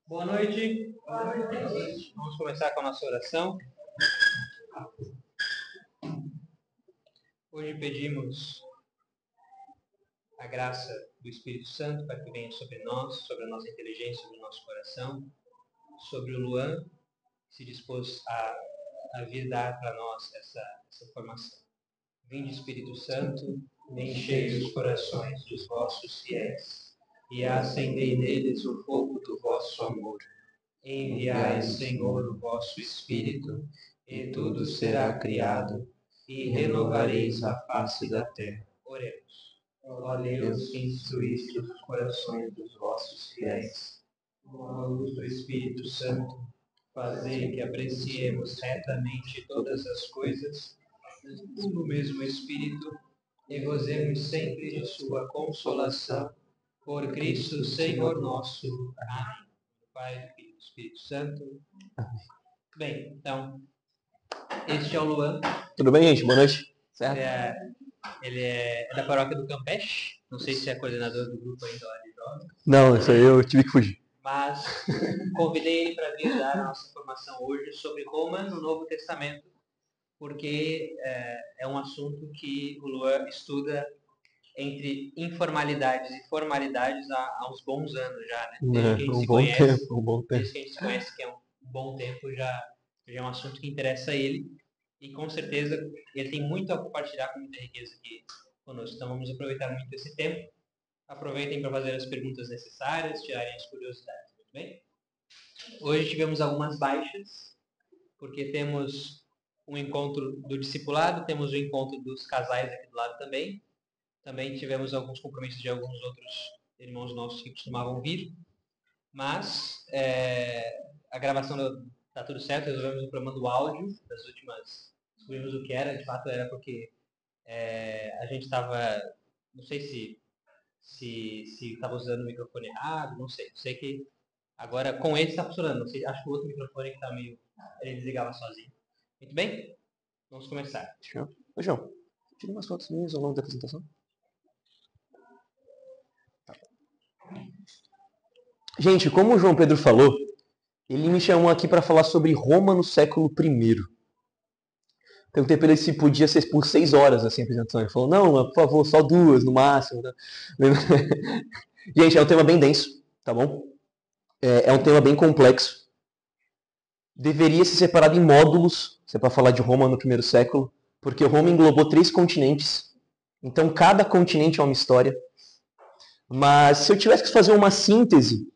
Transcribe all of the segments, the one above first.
Boa noite. Vamos começar com a nossa oração. Hoje pedimos a graça do Espírito Santo para que venha sobre nós, sobre a nossa inteligência, sobre o nosso coração, sobre o Luan, que se dispôs a vir dar para nós essa formação. Vinde, Espírito Santo, enchei os corações dos vossos fiéis e acendei neles o fogo do vosso amor. Enviai, Senhor, o vosso Espírito, e tudo será criado, e renovareis a face da terra. Oremos. Ó Deus, que instruíste os corações dos vossos fiéis, com a luz do Espírito Santo, fazei que apreciemos retamente todas as coisas no mesmo Espírito e gozemos sempre de sua consolação. Por Cristo, Senhor nosso. Amém. Pai, Filho e Espírito Santo. Amém. Bem, então, este é o Luan. Tudo bem, gente? Boa noite. Certo? Ele é da paróquia do Campeche. Não sei se é coordenador do grupo ainda lá de jovens. Não, isso aí eu tive que fugir. Mas convidei ele para vir dar a nossa formação hoje sobre Roma no Novo Testamento, porque é um assunto que o Luan estuda entre informalidades e formalidades há uns bons anos já, né? Desde que a gente se conhece, um bom tempo. Desde que a gente se conhece, que é um bom tempo, já é um assunto que interessa a ele. E com certeza ele tem muito a compartilhar, com muita riqueza aqui conosco. Então vamos aproveitar muito esse tempo. Aproveitem para fazer as perguntas necessárias, tirarem as curiosidades. Muito bem? Hoje tivemos algumas baixas, porque temos um encontro do discipulado, temos o encontro dos casais aqui do lado também. Também tivemos alguns compromissos de alguns outros irmãos nossos que costumavam vir. Mas a gravação está tudo certo, resolvemos o problema do áudio das últimas. Descobrimos o que era, de fato era porque a gente estava, não sei se estava usando o microfone errado, não sei. Sei que agora com ele está funcionando, não sei, acho que o outro microfone que está meio, ele desligava sozinho. Muito bem? Vamos começar. Ô, João, tira umas fotos minhas ao longo da apresentação. Gente, como o João Pedro falou, ele me chamou aqui para falar sobre Roma no século I. Perguntei para ele se podia ser por 6 horas assim, a apresentação. Ele falou, não, por favor, só 2 no máximo. Gente, é um tema bem denso, tá bom? É um tema bem complexo. Deveria ser separado em módulos, se é para falar de Roma no primeiro século, porque Roma englobou 3 continentes. Então, cada continente é uma história. Mas se eu tivesse que fazer uma síntese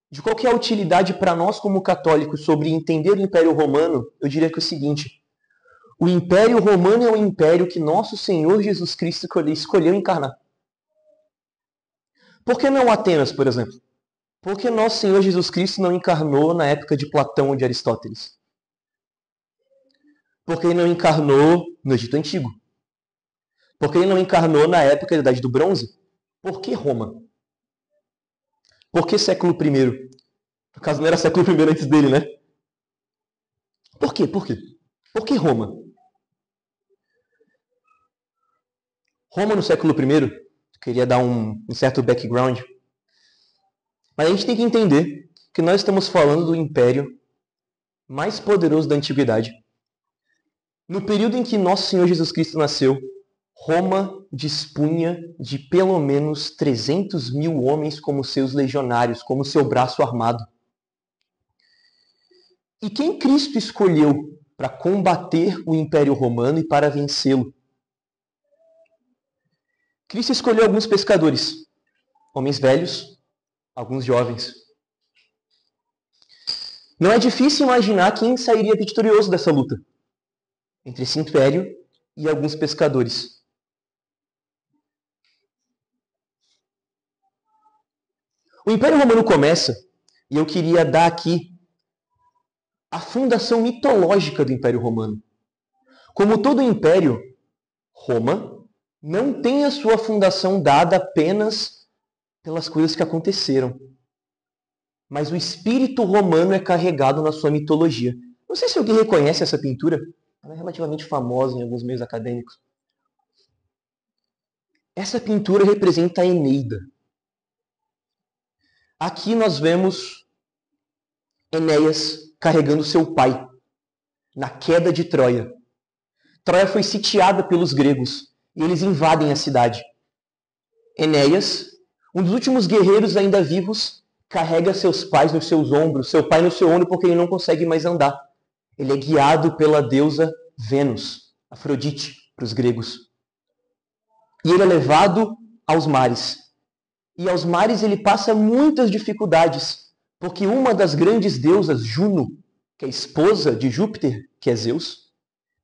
de qual que é a utilidade para nós como católicos sobre entender o Império Romano, eu diria que é o seguinte: o Império Romano é o império que nosso Senhor Jesus Cristo escolheu encarnar. Por que não Atenas, por exemplo? Por que nosso Senhor Jesus Cristo não encarnou na época de Platão ou de Aristóteles? Por que ele não encarnou no Egito Antigo? Por que ele não encarnou na época da Idade do Bronze? Por que Roma? Por que século I? No caso, não era século I antes dele, né? Por quê? Por quê? Por que Roma? Roma no século I, queria dar um certo background, mas a gente tem que entender que nós estamos falando do império mais poderoso da antiguidade. No período em que nosso Senhor Jesus Cristo nasceu, Roma dispunha de pelo menos 300.000 homens como seus legionários, como seu braço armado. E quem Cristo escolheu para combater o Império Romano e para vencê-lo? Cristo escolheu alguns pescadores, homens velhos, alguns jovens. Não é difícil imaginar quem sairia vitorioso dessa luta entre esse império e alguns pescadores. O Império Romano começa, e eu queria dar aqui a fundação mitológica do Império Romano. Como todo império, Roma não tem a sua fundação dada apenas pelas coisas que aconteceram. Mas o espírito romano é carregado na sua mitologia. Não sei se alguém reconhece essa pintura. Ela é relativamente famosa em alguns meios acadêmicos. Essa pintura representa a Eneida. Aqui nós vemos Enéas carregando seu pai na queda de Troia. Troia foi sitiada pelos gregos e eles invadem a cidade. Enéas, um dos últimos guerreiros ainda vivos, carrega seus pais nos seus ombros, seu pai no seu ombro porque ele não consegue mais andar. Ele é guiado pela deusa Vênus, Afrodite, para os gregos. E ele é levado aos mares. E aos mares ele passa muitas dificuldades, porque uma das grandes deusas, Juno, que é esposa de Júpiter, que é Zeus,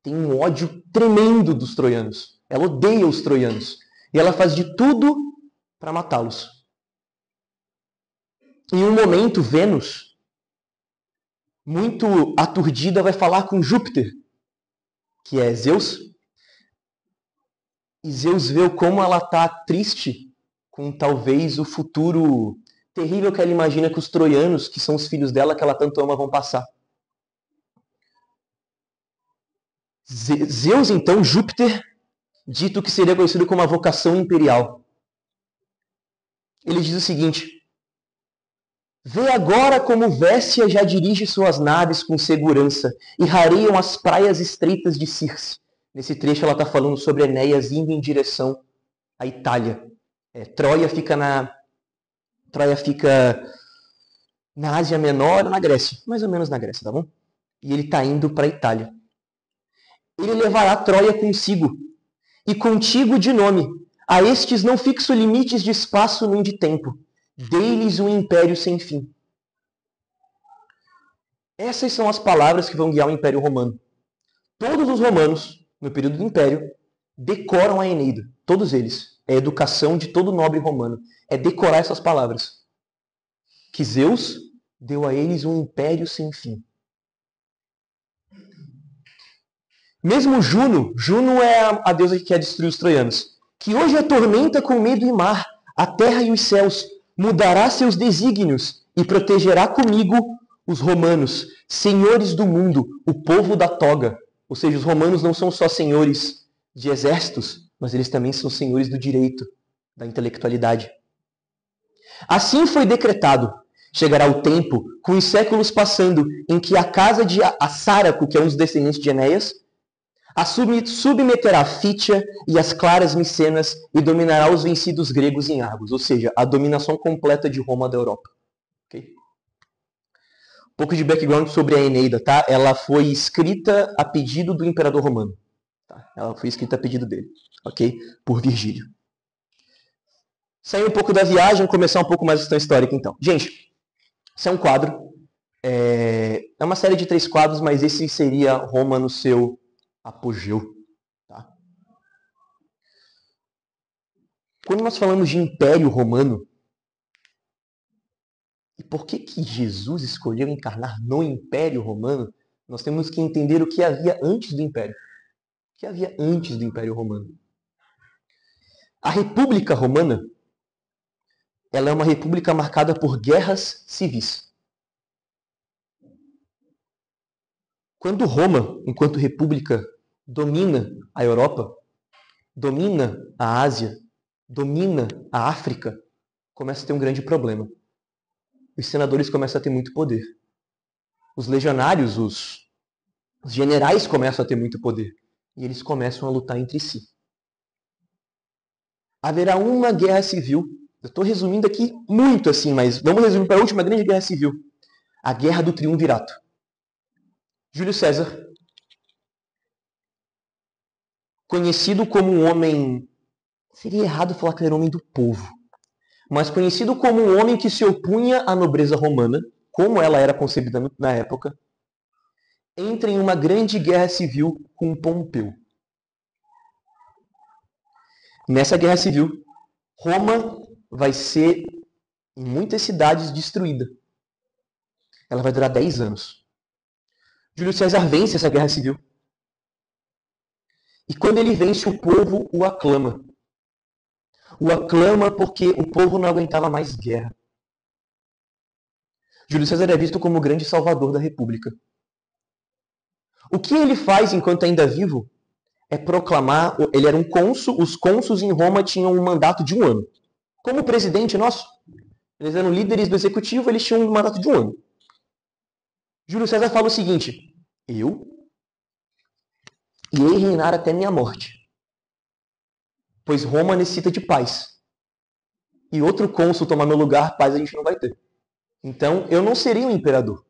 tem um ódio tremendo dos troianos. Ela odeia os troianos. E ela faz de tudo para matá-los. Em um momento, Vênus, muito aturdida, vai falar com Júpiter, que é Zeus. E Zeus vê como ela está triste com talvez o futuro terrível que ela imagina que os troianos, que são os filhos dela, que ela tanto ama, vão passar. Zeus, então, Júpiter, dito que seria conhecido como a vocação imperial. Ele diz o seguinte: vê agora como Véssia já dirige suas naves com segurança e rareiam as praias estreitas de Circe. Nesse trecho ela está falando sobre Enéas indo em direção à Itália. Troia fica na Ásia Menor, na Grécia. Mais ou menos na Grécia, tá bom? E ele está indo para a Itália. Ele levará Troia consigo, e contigo de nome. A estes não fixo limites de espaço nem de tempo. Dei-lhes um império sem fim. Essas são as palavras que vão guiar o Império Romano. Todos os romanos, no período do Império, decoram a Eneida. Todos eles. É a educação de todo nobre romano. É decorar essas palavras. Que Zeus deu a eles um império sem fim. Mesmo Juno é a deusa que quer destruir os troianos, que hoje atormenta com medo e mar a terra e os céus, mudará seus desígnios e protegerá comigo os romanos, senhores do mundo, o povo da toga. Ou seja, os romanos não são só senhores de exércitos, mas eles também são senhores do direito, da intelectualidade. Assim foi decretado. Chegará o tempo, com os séculos passando, em que a casa de Assáraco, que é um dos descendentes de Enéas, submeterá a Fítia e as claras Micenas e dominará os vencidos gregos em Argos, ou seja, a dominação completa de Roma da Europa. Okay? Um pouco de background sobre a Eneida, tá? Ela foi escrita a pedido do imperador romano. Tá? Ela foi escrita a pedido dele, ok? Por Virgílio. Sair um pouco da viagem, começar um pouco mais a questão histórica, então. Gente, esse é um quadro. É uma série de 3 quadros, mas esse seria Roma no seu apogeu. Tá? Quando nós falamos de Império Romano, e por que Jesus escolheu encarnar no Império Romano, nós temos que entender o que havia antes do Império. O que havia antes do Império Romano? A República Romana, ela é uma república marcada por guerras civis. Quando Roma, enquanto república, domina a Europa, domina a Ásia, domina a África, começa a ter um grande problema. Os senadores começam a ter muito poder. Os legionários, os generais começam a ter muito poder. E eles começam a lutar entre si. Haverá uma guerra civil. Eu estou resumindo aqui muito assim, mas vamos resumir para a última grande guerra civil. A Guerra do Triunvirato. Júlio César, conhecido como um homem... Seria errado falar que ele era um homem do povo. Mas conhecido como um homem que se opunha à nobreza romana, como ela era concebida na época, entra em uma grande guerra civil com Pompeu. Nessa guerra civil, Roma vai ser, em muitas cidades, destruída. Ela vai durar 10 anos. Júlio César vence essa guerra civil. E quando ele vence, o povo o aclama. O aclama porque o povo não aguentava mais guerra. Júlio César é visto como o grande salvador da República. O que ele faz enquanto ainda vivo é proclamar... Ele era um cônsul, os cônsuls em Roma tinham um mandato de 1 ano. Como presidente nosso, Eles eram líderes do executivo, eles tinham um mandato de um ano. Júlio César fala o seguinte: eu irei reinar até minha morte, pois Roma necessita de paz. E outro cônsul tomar meu lugar, paz a gente não vai ter. Então, eu não serei um imperador.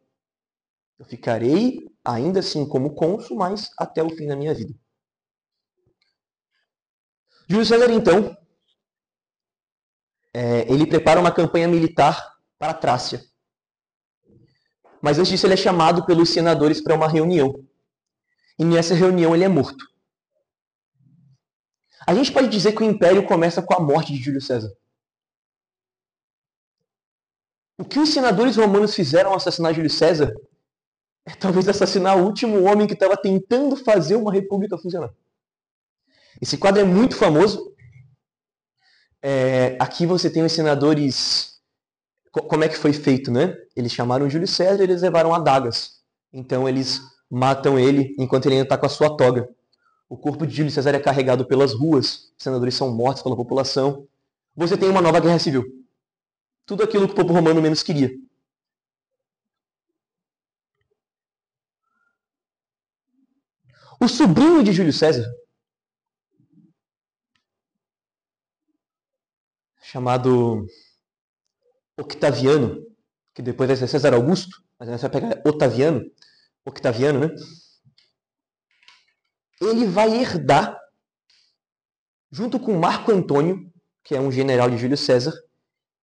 Eu ficarei, ainda assim, como cônsul, mas até o fim da minha vida. Júlio César, então, ele prepara uma campanha militar para a Trácia. Mas antes disso, ele é chamado pelos senadores para uma reunião. E nessa reunião, ele é morto. A gente pode dizer que o Império começa com a morte de Júlio César. O que os senadores romanos fizeram ao assassinar Júlio César é talvez assassinar o último homem que estava tentando fazer uma república funcionar. Esse quadro é muito famoso. Aqui você tem os senadores. Como é que foi feito, né? Eles chamaram Júlio César e eles levaram adagas. Então eles matam ele enquanto ele ainda está com a sua toga. O corpo de Júlio César é carregado pelas ruas. Os senadores são mortos pela população. Você tem uma nova guerra civil. Tudo aquilo que o povo romano menos queria. O sobrinho de Júlio César, chamado Octaviano, que depois vai ser César Augusto, mas você vai pegar Octaviano, né? Ele vai herdar, junto com Marco Antônio, que é um general de Júlio César,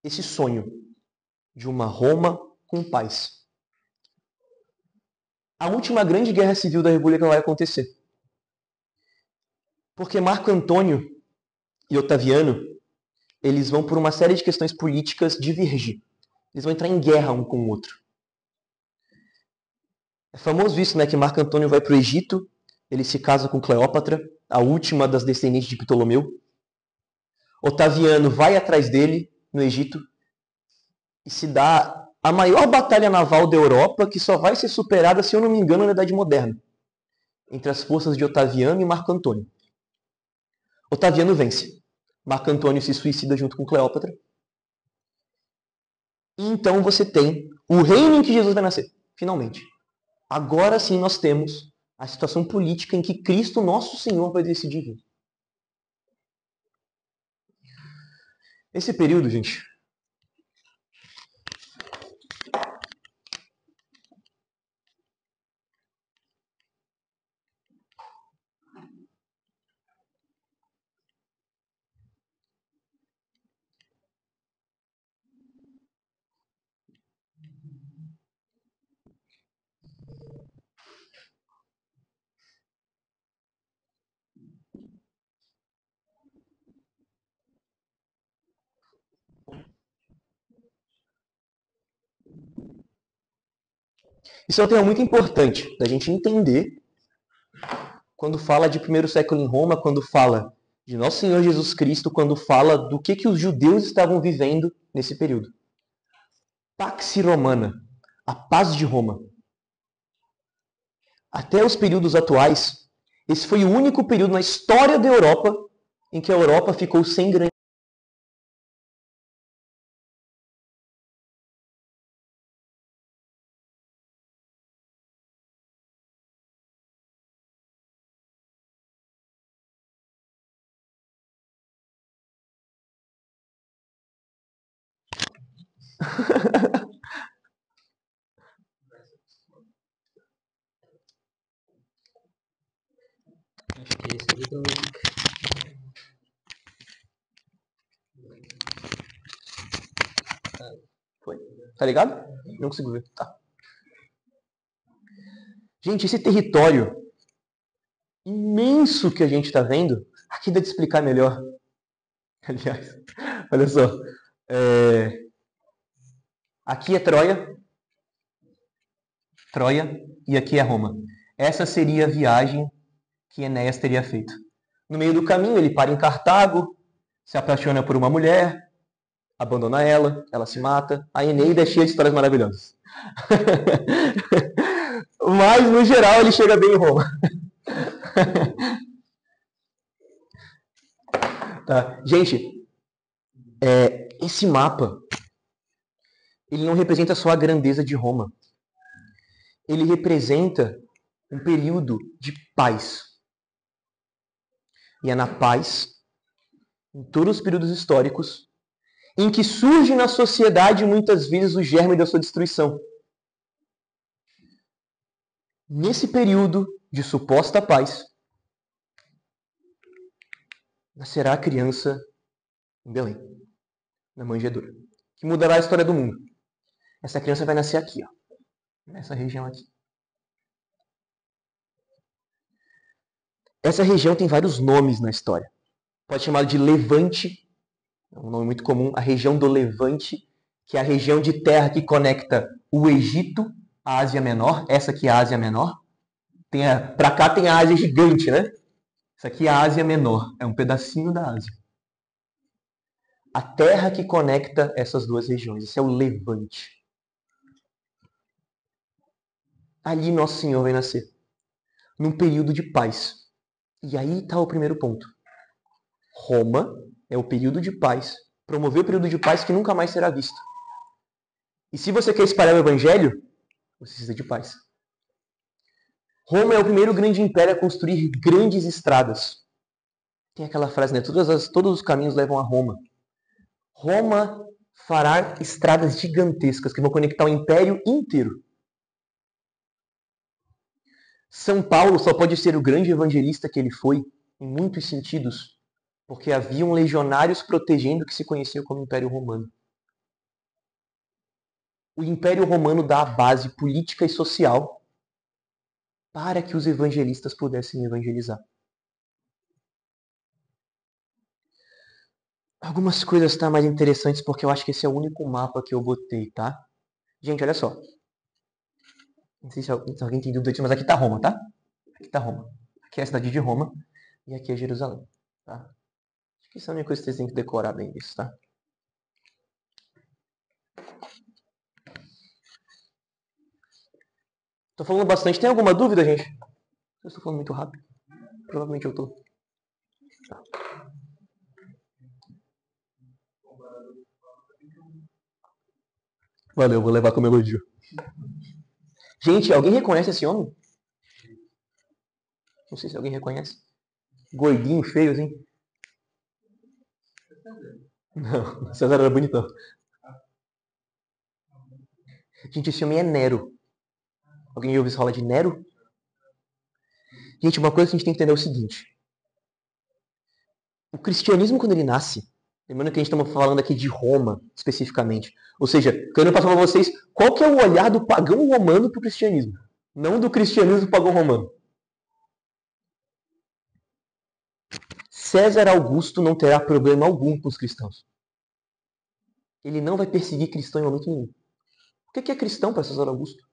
esse sonho de uma Roma com paz. A última grande guerra civil da República vai acontecer. Porque Marco Antônio e Octaviano, eles vão por uma série de questões políticas divergir. Eles vão entrar em guerra um com o outro. É famoso isso, né? Que Marco Antônio vai para o Egito, ele se casa com Cleópatra, a última das descendentes de Ptolomeu. Otaviano vai atrás dele no Egito e se dá a maior batalha naval da Europa, que só vai ser superada, se eu não me engano, na Idade Moderna, entre as forças de Otaviano e Marco Antônio. Otaviano vence. Marco Antônio se suicida junto com Cleópatra. E então você tem o reino em que Jesus vai nascer, finalmente. Agora sim nós temos a situação política em que Cristo, nosso Senhor, vai decidir vir. Esse período, gente, isso é um tema muito importante da gente entender quando fala de primeiro século em Roma, quando fala de Nosso Senhor Jesus Cristo, quando fala do que os judeus estavam vivendo nesse período. Pax Romana, a paz de Roma. Até os períodos atuais, esse foi o único período na história da Europa em que a Europa ficou sem grande. Acho que esse aqui também. Foi? Tá ligado? Não consigo ver. Tá. Gente, esse território imenso que a gente está vendo, aqui dá de explicar melhor. Aliás, olha só. Aqui é Troia, e aqui é Roma. Essa seria a viagem que Enéas teria feito. No meio do caminho, ele para em Cartago, se apaixona por uma mulher, abandona ela, ela se mata. A Eneida é cheia de histórias maravilhosas. Mas, no geral, ele chega bem em Roma. Tá. Gente, esse mapa ele não representa só a grandeza de Roma. Ele representa um período de paz. E é na paz, em todos os períodos históricos, em que surge na sociedade muitas vezes o germe da sua destruição. Nesse período de suposta paz, nascerá a criança em Belém, na manjedoura, que mudará a história do mundo. Essa criança vai nascer aqui, ó, nessa região aqui. Essa região tem vários nomes na história. Pode chamar de Levante, é um nome muito comum, a região do Levante, que é a região de terra que conecta o Egito à Ásia Menor. Essa aqui é a Ásia Menor. Para cá tem a Ásia gigante, né? Essa aqui é a Ásia Menor, é um pedacinho da Ásia. A terra que conecta essas duas regiões, esse é o Levante. Ali Nosso Senhor vai nascer, num período de paz. E aí está o primeiro ponto. Roma é o período de paz, promoveu o período de paz que nunca mais será visto. E se você quer espalhar o evangelho, você precisa de paz. Roma é o primeiro grande império a construir grandes estradas. Tem aquela frase, né? Todos os caminhos levam a Roma. Roma fará estradas gigantescas que vão conectar o império inteiro. São Paulo só pode ser o grande evangelista que ele foi, em muitos sentidos, porque haviam legionários protegendo o que se conheceu como Império Romano. O Império Romano dá a base política e social para que os evangelistas pudessem evangelizar. Algumas coisas estão mais interessantes porque eu acho que esse é o único mapa que eu botei, tá? Gente, olha só. Não sei se alguém tem dúvida disso, mas aqui tá Roma, tá? Aqui tá Roma. Aqui é a cidade de Roma e aqui é Jerusalém, tá? Acho que isso é a única coisa que vocês têm que decorar bem disso, tá? Tô falando bastante. Tem alguma dúvida, gente? Eu estou falando muito rápido. Provavelmente eu tô. Tá. Valeu, vou levar como elogio. Gente, alguém reconhece esse homem? Não sei se alguém reconhece. Gordinho, feio, assim. Não, César era bonitão. Gente, esse homem é Nero. Alguém já ouviu falar de Nero? Gente, uma coisa que a gente tem que entender é o seguinte. O cristianismo, quando ele nasce, lembrando que a gente está falando aqui de Roma, especificamente. Ou seja, quero passar para vocês qual que é o olhar do pagão romano para o cristianismo. Não do cristianismo do pagão romano. César Augusto não terá problema algum com os cristãos. Ele não vai perseguir cristão em momento nenhum. O que é cristão para César Augusto?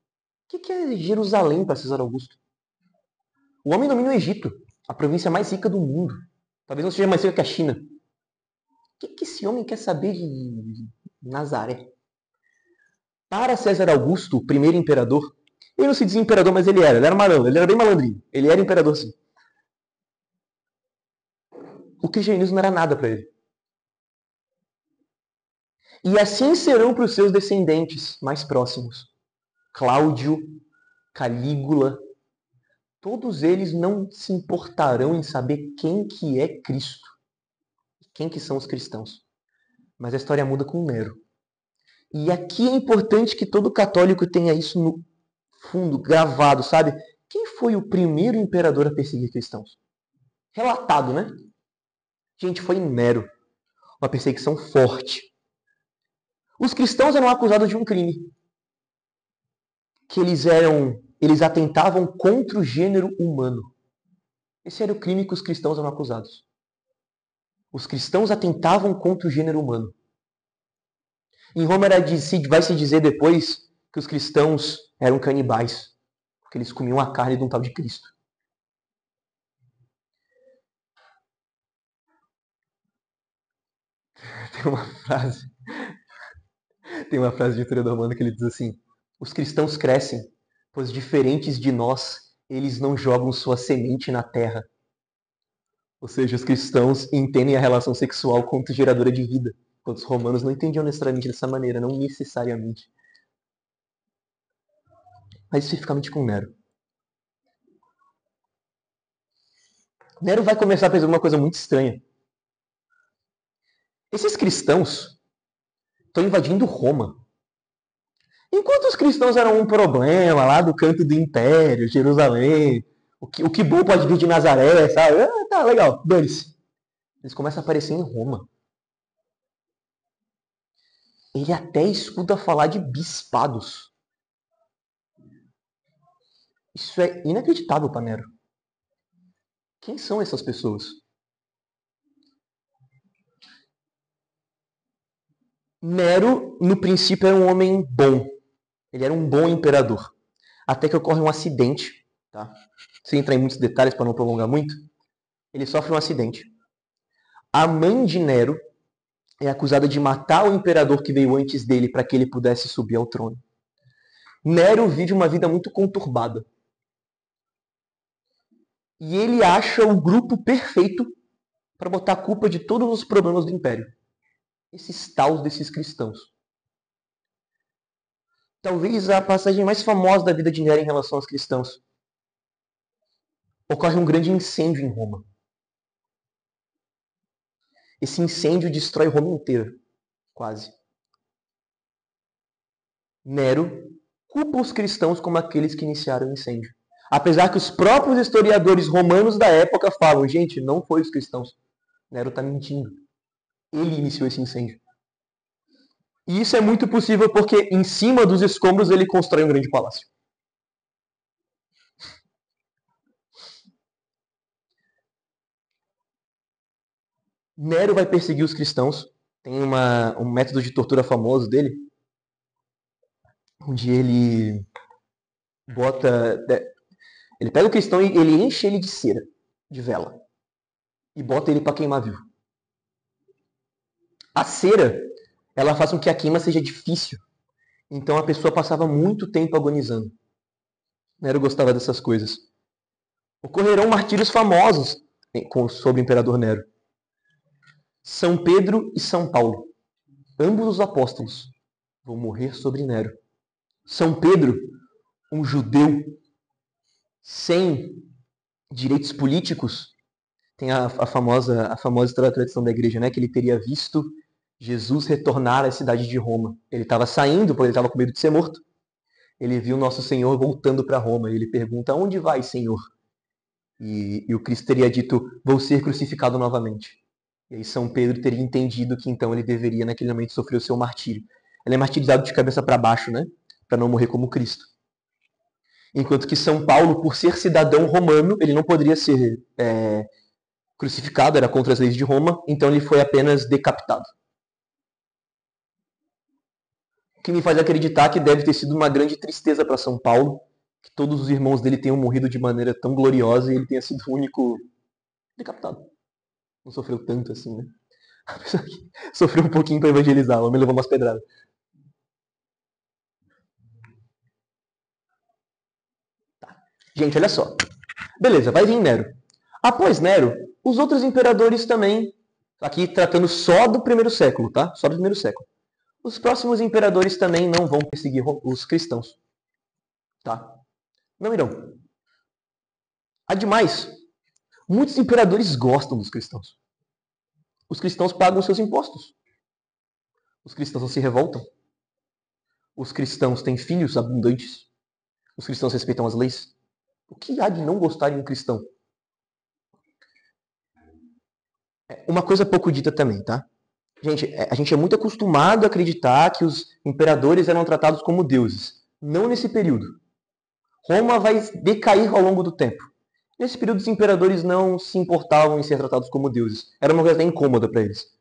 O que é Jerusalém para César Augusto? O homem domina o Egito, a província mais rica do mundo. Talvez não seja mais rica que a China. O que esse homem quer saber de Nazaré? Para César Augusto, o primeiro imperador, ele não se dizia imperador, mas ele era malandro, ele era bem malandrinho. Ele era imperador, sim. O cristianismo não era nada para ele. E assim serão para os seus descendentes mais próximos. Cláudio, Calígula, todos eles não se importarão em saber quem que é Cristo. Quem que são os cristãos. Mas a história muda com Nero. E aqui é importante que todo católico tenha isso no fundo, gravado, sabe? Quem foi o primeiro imperador a perseguir cristãos? Relatado, né? Gente, foi Nero. Uma perseguição forte. Os cristãos eram acusados de um crime. Que eles atentavam contra o gênero humano. Esse era o crime que os cristãos eram acusados. Os cristãos atentavam contra o gênero humano. Em Roma vai se dizer depois que os cristãos eram canibais, porque eles comiam a carne de um tal de Cristo. Tem uma frase de Vitor Romano que ele diz assim: os cristãos crescem, pois diferentes de nós, eles não jogam sua semente na terra. Ou seja, os cristãos entendem a relação sexual como geradora de vida, enquanto os romanos não entendiam necessariamente dessa maneira, não necessariamente. mais especificamente com Nero. Nero vai começar a fazer uma coisa muito estranha. Esses cristãos estão invadindo Roma. Enquanto os cristãos eram um problema lá do canto do Império, Jerusalém, o que bom pode vir de Nazaré, sabe? Ah, tá, legal, dane-se. Eles começam a aparecer em Roma. Ele até escuta falar de bispados. Isso é inacreditável para Nero. Quem são essas pessoas? Nero, no princípio, era um homem bom. Ele era um bom imperador. Até que ocorre um acidente, tá? Sem entrar em muitos detalhes para não prolongar muito, ele sofre um acidente. A mãe de Nero é acusada de matar o imperador que veio antes dele para que ele pudesse subir ao trono. Nero vive uma vida muito conturbada. E ele acha o grupo perfeito para botar a culpa de todos os problemas do império. Esses taus desses cristãos. Talvez a passagem mais famosa da vida de Nero em relação aos cristãos. Ocorre um grande incêndio em Roma. Esse incêndio destrói Roma inteira, quase. Nero culpa os cristãos como aqueles que iniciaram o incêndio. Apesar que os próprios historiadores romanos da época falam, gente, não foi os cristãos. Nero está mentindo. Ele iniciou esse incêndio. E isso é muito possível porque em cima dos escombros ele constrói um grande palácio. Nero vai perseguir os cristãos. Tem um método de tortura famoso dele, onde ele ele pega o cristão e ele enche ele de cera, de vela, e bota ele para queimar vivo. A cera, ela faz com que a queima seja difícil. Então a pessoa passava muito tempo agonizando. Nero gostava dessas coisas. Ocorrerão martírios famosos sobre o imperador Nero. São Pedro e São Paulo, ambos os apóstolos, vão morrer sobre Nero. São Pedro, um judeu sem direitos políticos, tem a famosa tradição da igreja, né, que ele teria visto Jesus retornar à cidade de Roma. Ele estava saindo, porque ele estava com medo de ser morto. Ele viu Nosso Senhor voltando para Roma. E ele pergunta, onde vai, Senhor? E o Cristo teria dito, vou ser crucificado novamente. E aí São Pedro teria entendido que então ele deveria, naquele momento, sofrer o seu martírio. Ele é martirizado de cabeça para baixo, né? Para não morrer como Cristo. Enquanto que São Paulo, por ser cidadão romano, ele não poderia ser crucificado, era contra as leis de Roma, então ele foi apenas decapitado. O que me faz acreditar que deve ter sido uma grande tristeza para São Paulo, que todos os irmãos dele tenham morrido de maneira tão gloriosa e ele tenha sido o único decapitado. Não sofreu tanto assim, né? A pessoa que sofreu um pouquinho para evangelizar, ela me levou umas pedradas. Tá. Gente, olha só. Beleza, vai vir Nero. Após Nero, os outros imperadores também, aqui tratando só do primeiro século, tá? Só do primeiro século. Os próximos imperadores também não vão perseguir os cristãos. Tá? Não irão. Ademais, muitos imperadores gostam dos cristãos. Os cristãos pagam seus impostos. Os cristãos não se revoltam. Os cristãos têm filhos abundantes. Os cristãos respeitam as leis. O que há de não gostar de um cristão? Uma coisa pouco dita também, tá? Gente, a gente é muito acostumado a acreditar que os imperadores eram tratados como deuses. Não nesse período. Roma vai decair ao longo do tempo. Nesse período, os imperadores não se importavam em ser tratados como deuses. Era uma coisa incômoda para eles.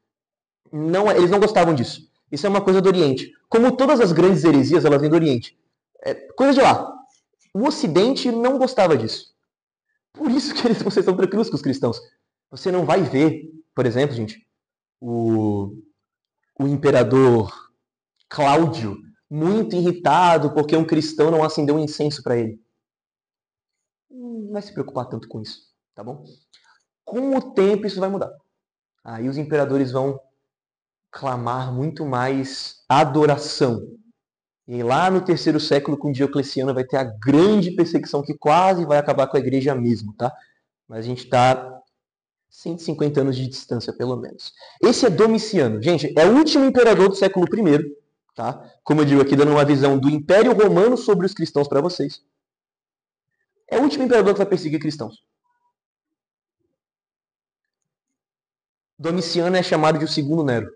Eles não gostavam disso. Isso é uma coisa do Oriente. Como todas as grandes heresias, elas vêm do Oriente. Coisa de lá. O Ocidente não gostava disso. Por isso que eles vocês estão tranquilos com os cristãos. Você não vai ver, por exemplo, gente, o imperador Cláudio muito irritado porque um cristão não acendeu um incenso para ele. Não vai se preocupar tanto com isso, tá bom? Com o tempo isso vai mudar. Aí os imperadores vão clamar muito mais adoração E lá no 3º século, com Diocleciano, vai ter a grande perseguição que quase vai acabar com a igreja mesmo, tá? Mas a gente está 150 anos de distância, pelo menos. Esse é Domiciano. Gente, é o último imperador do século I, tá? Como eu digo aqui, dando uma visão do Império Romano sobre os cristãos para vocês. É o último imperador que vai perseguir cristãos. Domiciano é chamado de o segundo Nero.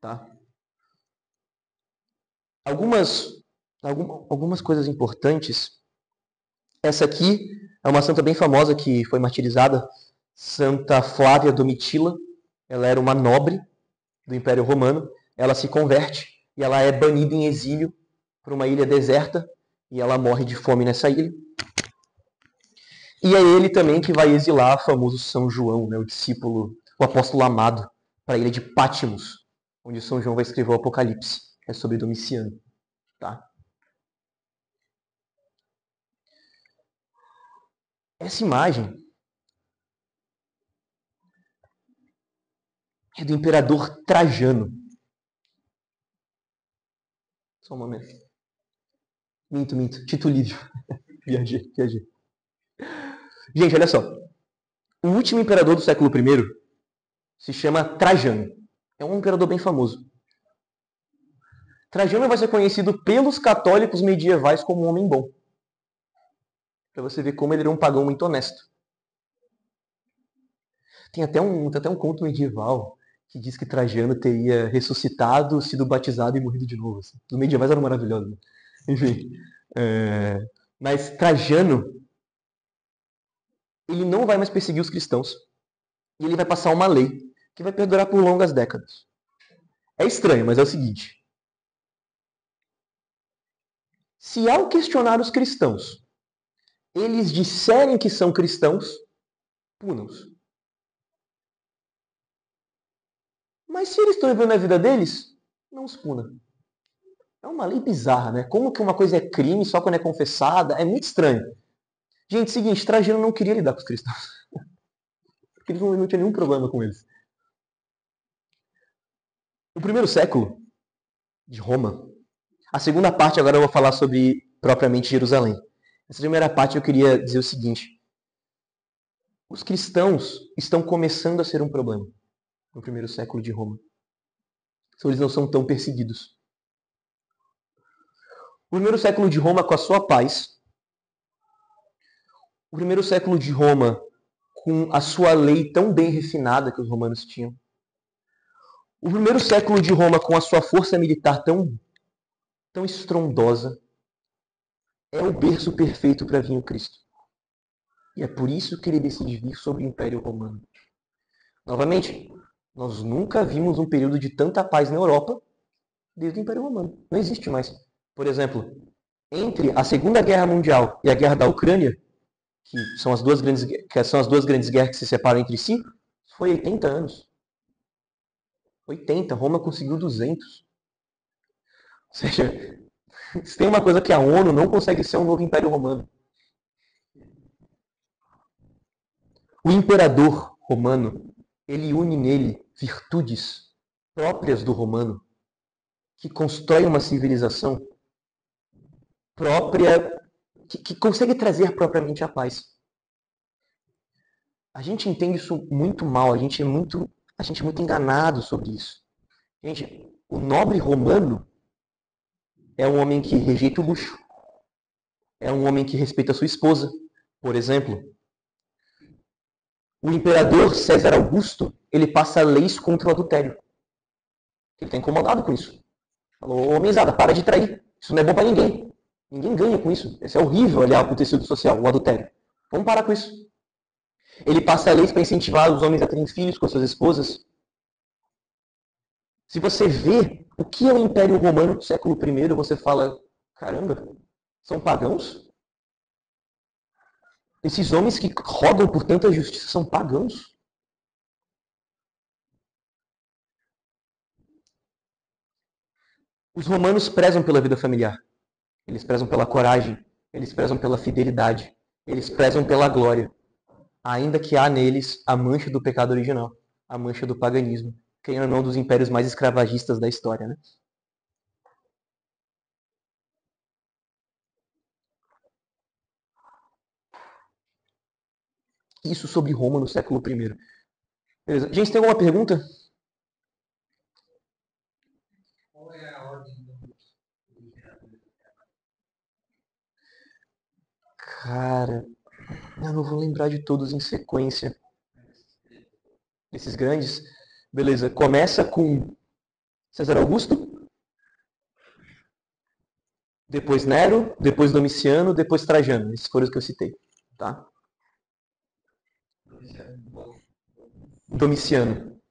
Tá? Algumas coisas importantes. Essa aqui é uma santa bem famosa que foi martirizada, Santa Flávia Domitila. Ela era uma nobre do Império Romano. Ela se converte e ela é banida em exílio para uma ilha deserta e ela morre de fome nessa ilha. E é ele também que vai exilar o famoso São João, né, o discípulo, o apóstolo amado, para a ilha de Patmos, onde São João vai escrever o Apocalipse. É sobre Domiciano. Tá? Essa imagem é do imperador Trajano. Só um momento. Minto. Tito Livio. Viajei. Gente, olha só. O último imperador do século I se chama Trajano. É um imperador bem famoso. Trajano vai ser conhecido pelos católicos medievais como um homem bom. Para você ver como ele era um pagão muito honesto. Tem até um conto medieval que diz que Trajano teria ressuscitado, sido batizado e morrido de novo. Assim. Os medievais eram maravilhosos. Né? Enfim. Mas Trajano, ele não vai mais perseguir os cristãos. E ele vai passar uma lei que vai perdurar por longas décadas. É estranho, mas é o seguinte. Se ao questionar os cristãos, eles disserem que são cristãos, punam-os. Mas se eles estão vivendo a vida deles, não os puna. É uma lei bizarra, né? Como que uma coisa é crime só quando é confessada? É muito estranho. Gente, seguinte, Trajano não queria lidar com os cristãos. Porque eles não tinham nenhum problema com eles. No 1º século de Roma, a segunda parte agora eu vou falar sobre propriamente Jerusalém. Nessa primeira parte eu queria dizer o seguinte. Os cristãos estão começando a ser um problema no 1º século de Roma. Então eles não são tão perseguidos. O 1º século de Roma com a sua paz. O 1º século de Roma com a sua lei tão bem refinada que os romanos tinham. O 1º século de Roma com a sua força militar tão estrondosa. É o berço perfeito para vir o Cristo. E é por isso que ele decide vir sobre o Império Romano. Novamente, nós nunca vimos um período de tanta paz na Europa desde o Império Romano. Não existe mais. Por exemplo, entre a Segunda Guerra Mundial e a Guerra da Ucrânia, que são as duas grandes guerras que se separam entre si, foi 80 anos. 80. Roma conseguiu 200. Ou seja, se tem uma coisa que a ONU não consegue ser um novo Império Romano. O imperador romano, ele une nele virtudes próprias do romano, que constrói uma civilização própria, que consegue trazer propriamente a paz. A gente entende isso muito mal, a gente é muito enganado sobre isso. Gente, o nobre romano é um homem que rejeita o luxo. É um homem que respeita a sua esposa, por exemplo. O imperador César Augusto, ele passa leis contra o adultério. Ele está incomodado com isso. Falou, ô mesada, para de trair. Isso não é bom para ninguém. Ninguém ganha com isso. Isso é horrível aliar para o tecido social, o adultério. Vamos parar com isso. Ele passa leis para incentivar os homens a terem filhos com suas esposas. Se você vê o que é o Império Romano do século I, você fala, caramba, são pagãos? Esses homens que rodam por tanta justiça são pagãos? Os romanos prezam pela vida familiar. Eles prezam pela coragem. Eles prezam pela fidelidade. Eles prezam pela glória. Ainda que há neles a mancha do pecado original. A mancha do paganismo. Que é um dos impérios mais escravagistas da história, né? Isso sobre Roma no século I. Beleza. Gente, tem alguma pergunta? Qual é a ordem do Cara, eu não vou lembrar de todos em sequência. Esses grandes. Beleza, começa com César Augusto, depois Nero, depois Domiciano, depois Trajano. Esses foram os que eu citei, tá? Domiciano.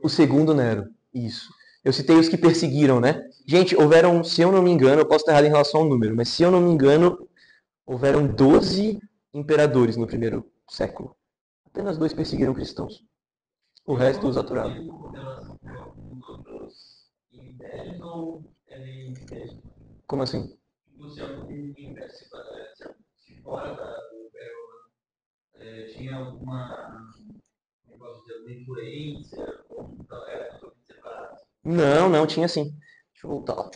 O segundo Nero. Isso. Eu citei os que perseguiram, né? Gente, houveram, se eu não me engano, eu posso estar errado em relação ao número, mas se eu não me engano, houveram 12 imperadores no primeiro século. Apenas 2 perseguiram cristãos. O resto os aturaram. Como assim? Tinha alguma negócio de alguma influência? Era totalmente separado? Não, tinha sim. Deixa eu voltar lá.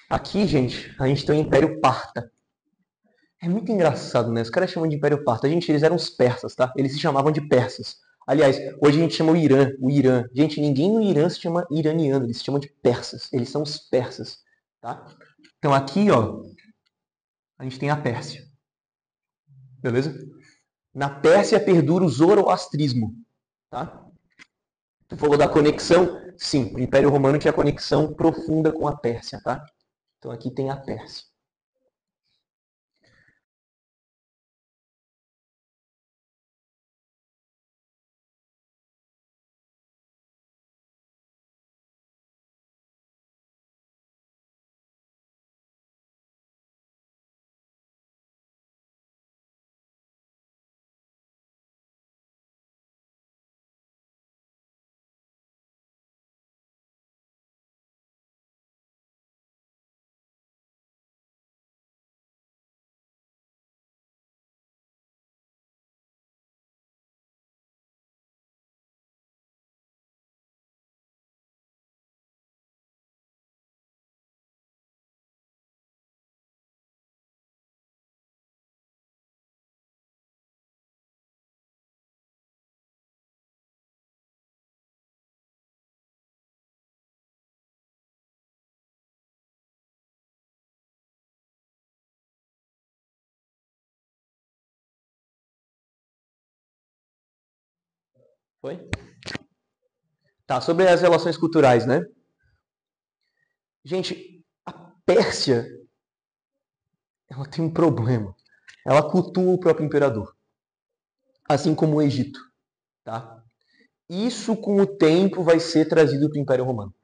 Aqui, gente, a gente tem o Império Parta. É muito engraçado, né? Os caras chamam de Império Parta. Gente, eles eram os persas, tá? Eles se chamavam de persas. Aliás, hoje a gente chama o Irã. Gente, ninguém no Irã se chama iraniano, eles se chamam de persas. Eles são os persas, tá? Então aqui, ó, a gente tem a Pérsia. Beleza? Na Pérsia perdura o zoroastrismo, tá? Tu falou da conexão? Sim, o Império Romano tinha conexão profunda com a Pérsia, tá? Então aqui tem a Pérsia. Foi? Tá, sobre as relações culturais, né? Gente, a Pérsia, ela tem um problema. Ela cultua o próprio imperador, assim como o Egito, tá? Isso, com o tempo, vai ser trazido para o Império Romano.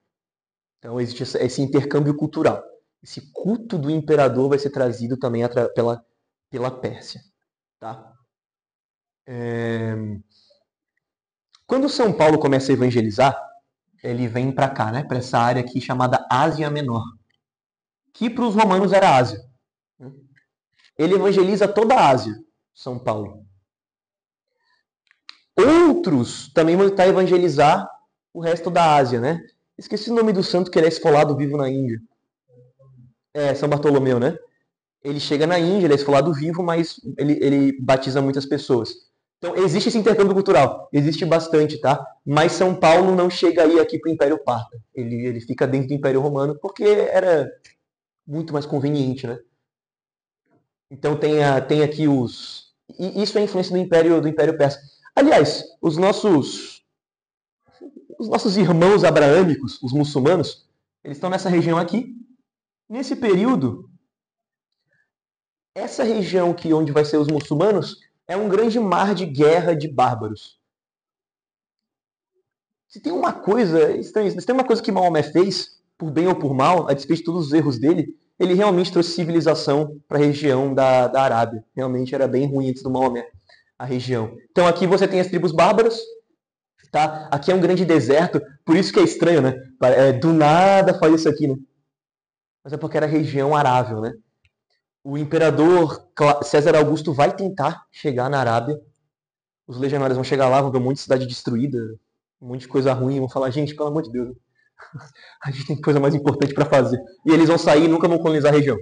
Então, existe esse intercâmbio cultural. Esse culto do imperador vai ser trazido também pela Pérsia, tá? Quando São Paulo começa a evangelizar, ele vem para cá, né? Para essa área aqui chamada Ásia Menor, que para os romanos era Ásia. Ele evangeliza toda a Ásia, São Paulo. Outros também vão tentar evangelizar o resto da Ásia, né? Esqueci o nome do santo que ele é esfolado vivo na Índia. É, São Bartolomeu, né? Ele chega na Índia, ele é esfolado vivo, mas ele batiza muitas pessoas. Então, existe esse intercâmbio cultural. Existe bastante, tá? Mas São Paulo não chega aí aqui para o Império Parta. Ele fica dentro do Império Romano porque era muito mais conveniente, né? Então, tem aqui os... E isso é a influência do Império Persa. Aliás, os nossos irmãos abraâmicos, os muçulmanos, eles estão nessa região aqui. Nesse período, essa região aqui onde vai ser os muçulmanos é um grande mar de guerra de bárbaros. Se tem uma coisa estranha, se tem uma coisa que Maomé fez, por bem ou por mal, a despeito de todos os erros dele, ele realmente trouxe civilização para a região da Arábia. Realmente era bem ruim antes do Maomé, a região. Então aqui você tem as tribos bárbaras, tá? Aqui é um grande deserto, por isso que é estranho, né? Do nada faz isso aqui, né? Mas é porque era região arável, né? O imperador César Augusto vai tentar chegar na Arábia. Os legionários vão chegar lá, vão ver um monte de cidade destruída, um monte de coisa ruim, vão falar, gente, pelo amor de Deus, A gente tem coisa mais importante para fazer. E eles vão sair e nunca vão colonizar a região.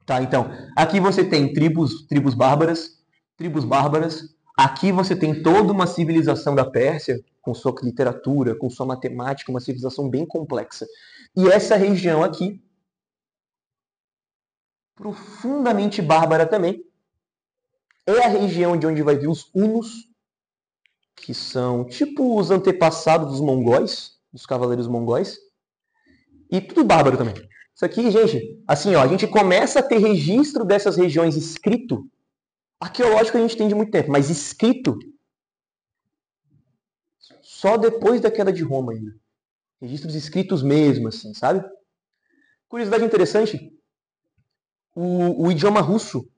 Tá, então, aqui você tem tribos bárbaras. Aqui você tem toda uma civilização da Pérsia, com sua literatura, com sua matemática, uma civilização bem complexa. E essa região aqui, profundamente bárbara também, é a região de onde vai vir os hunos, que são tipo os antepassados dos mongóis, dos cavaleiros mongóis, e tudo bárbaro também. Isso aqui, gente, assim, ó, a gente começa a ter registro dessas regiões escrito. Arqueológico a gente tem de muito tempo, mas escrito só depois da queda de Roma ainda. Registros escritos mesmo, assim, sabe? Curiosidade interessante, o idioma russo,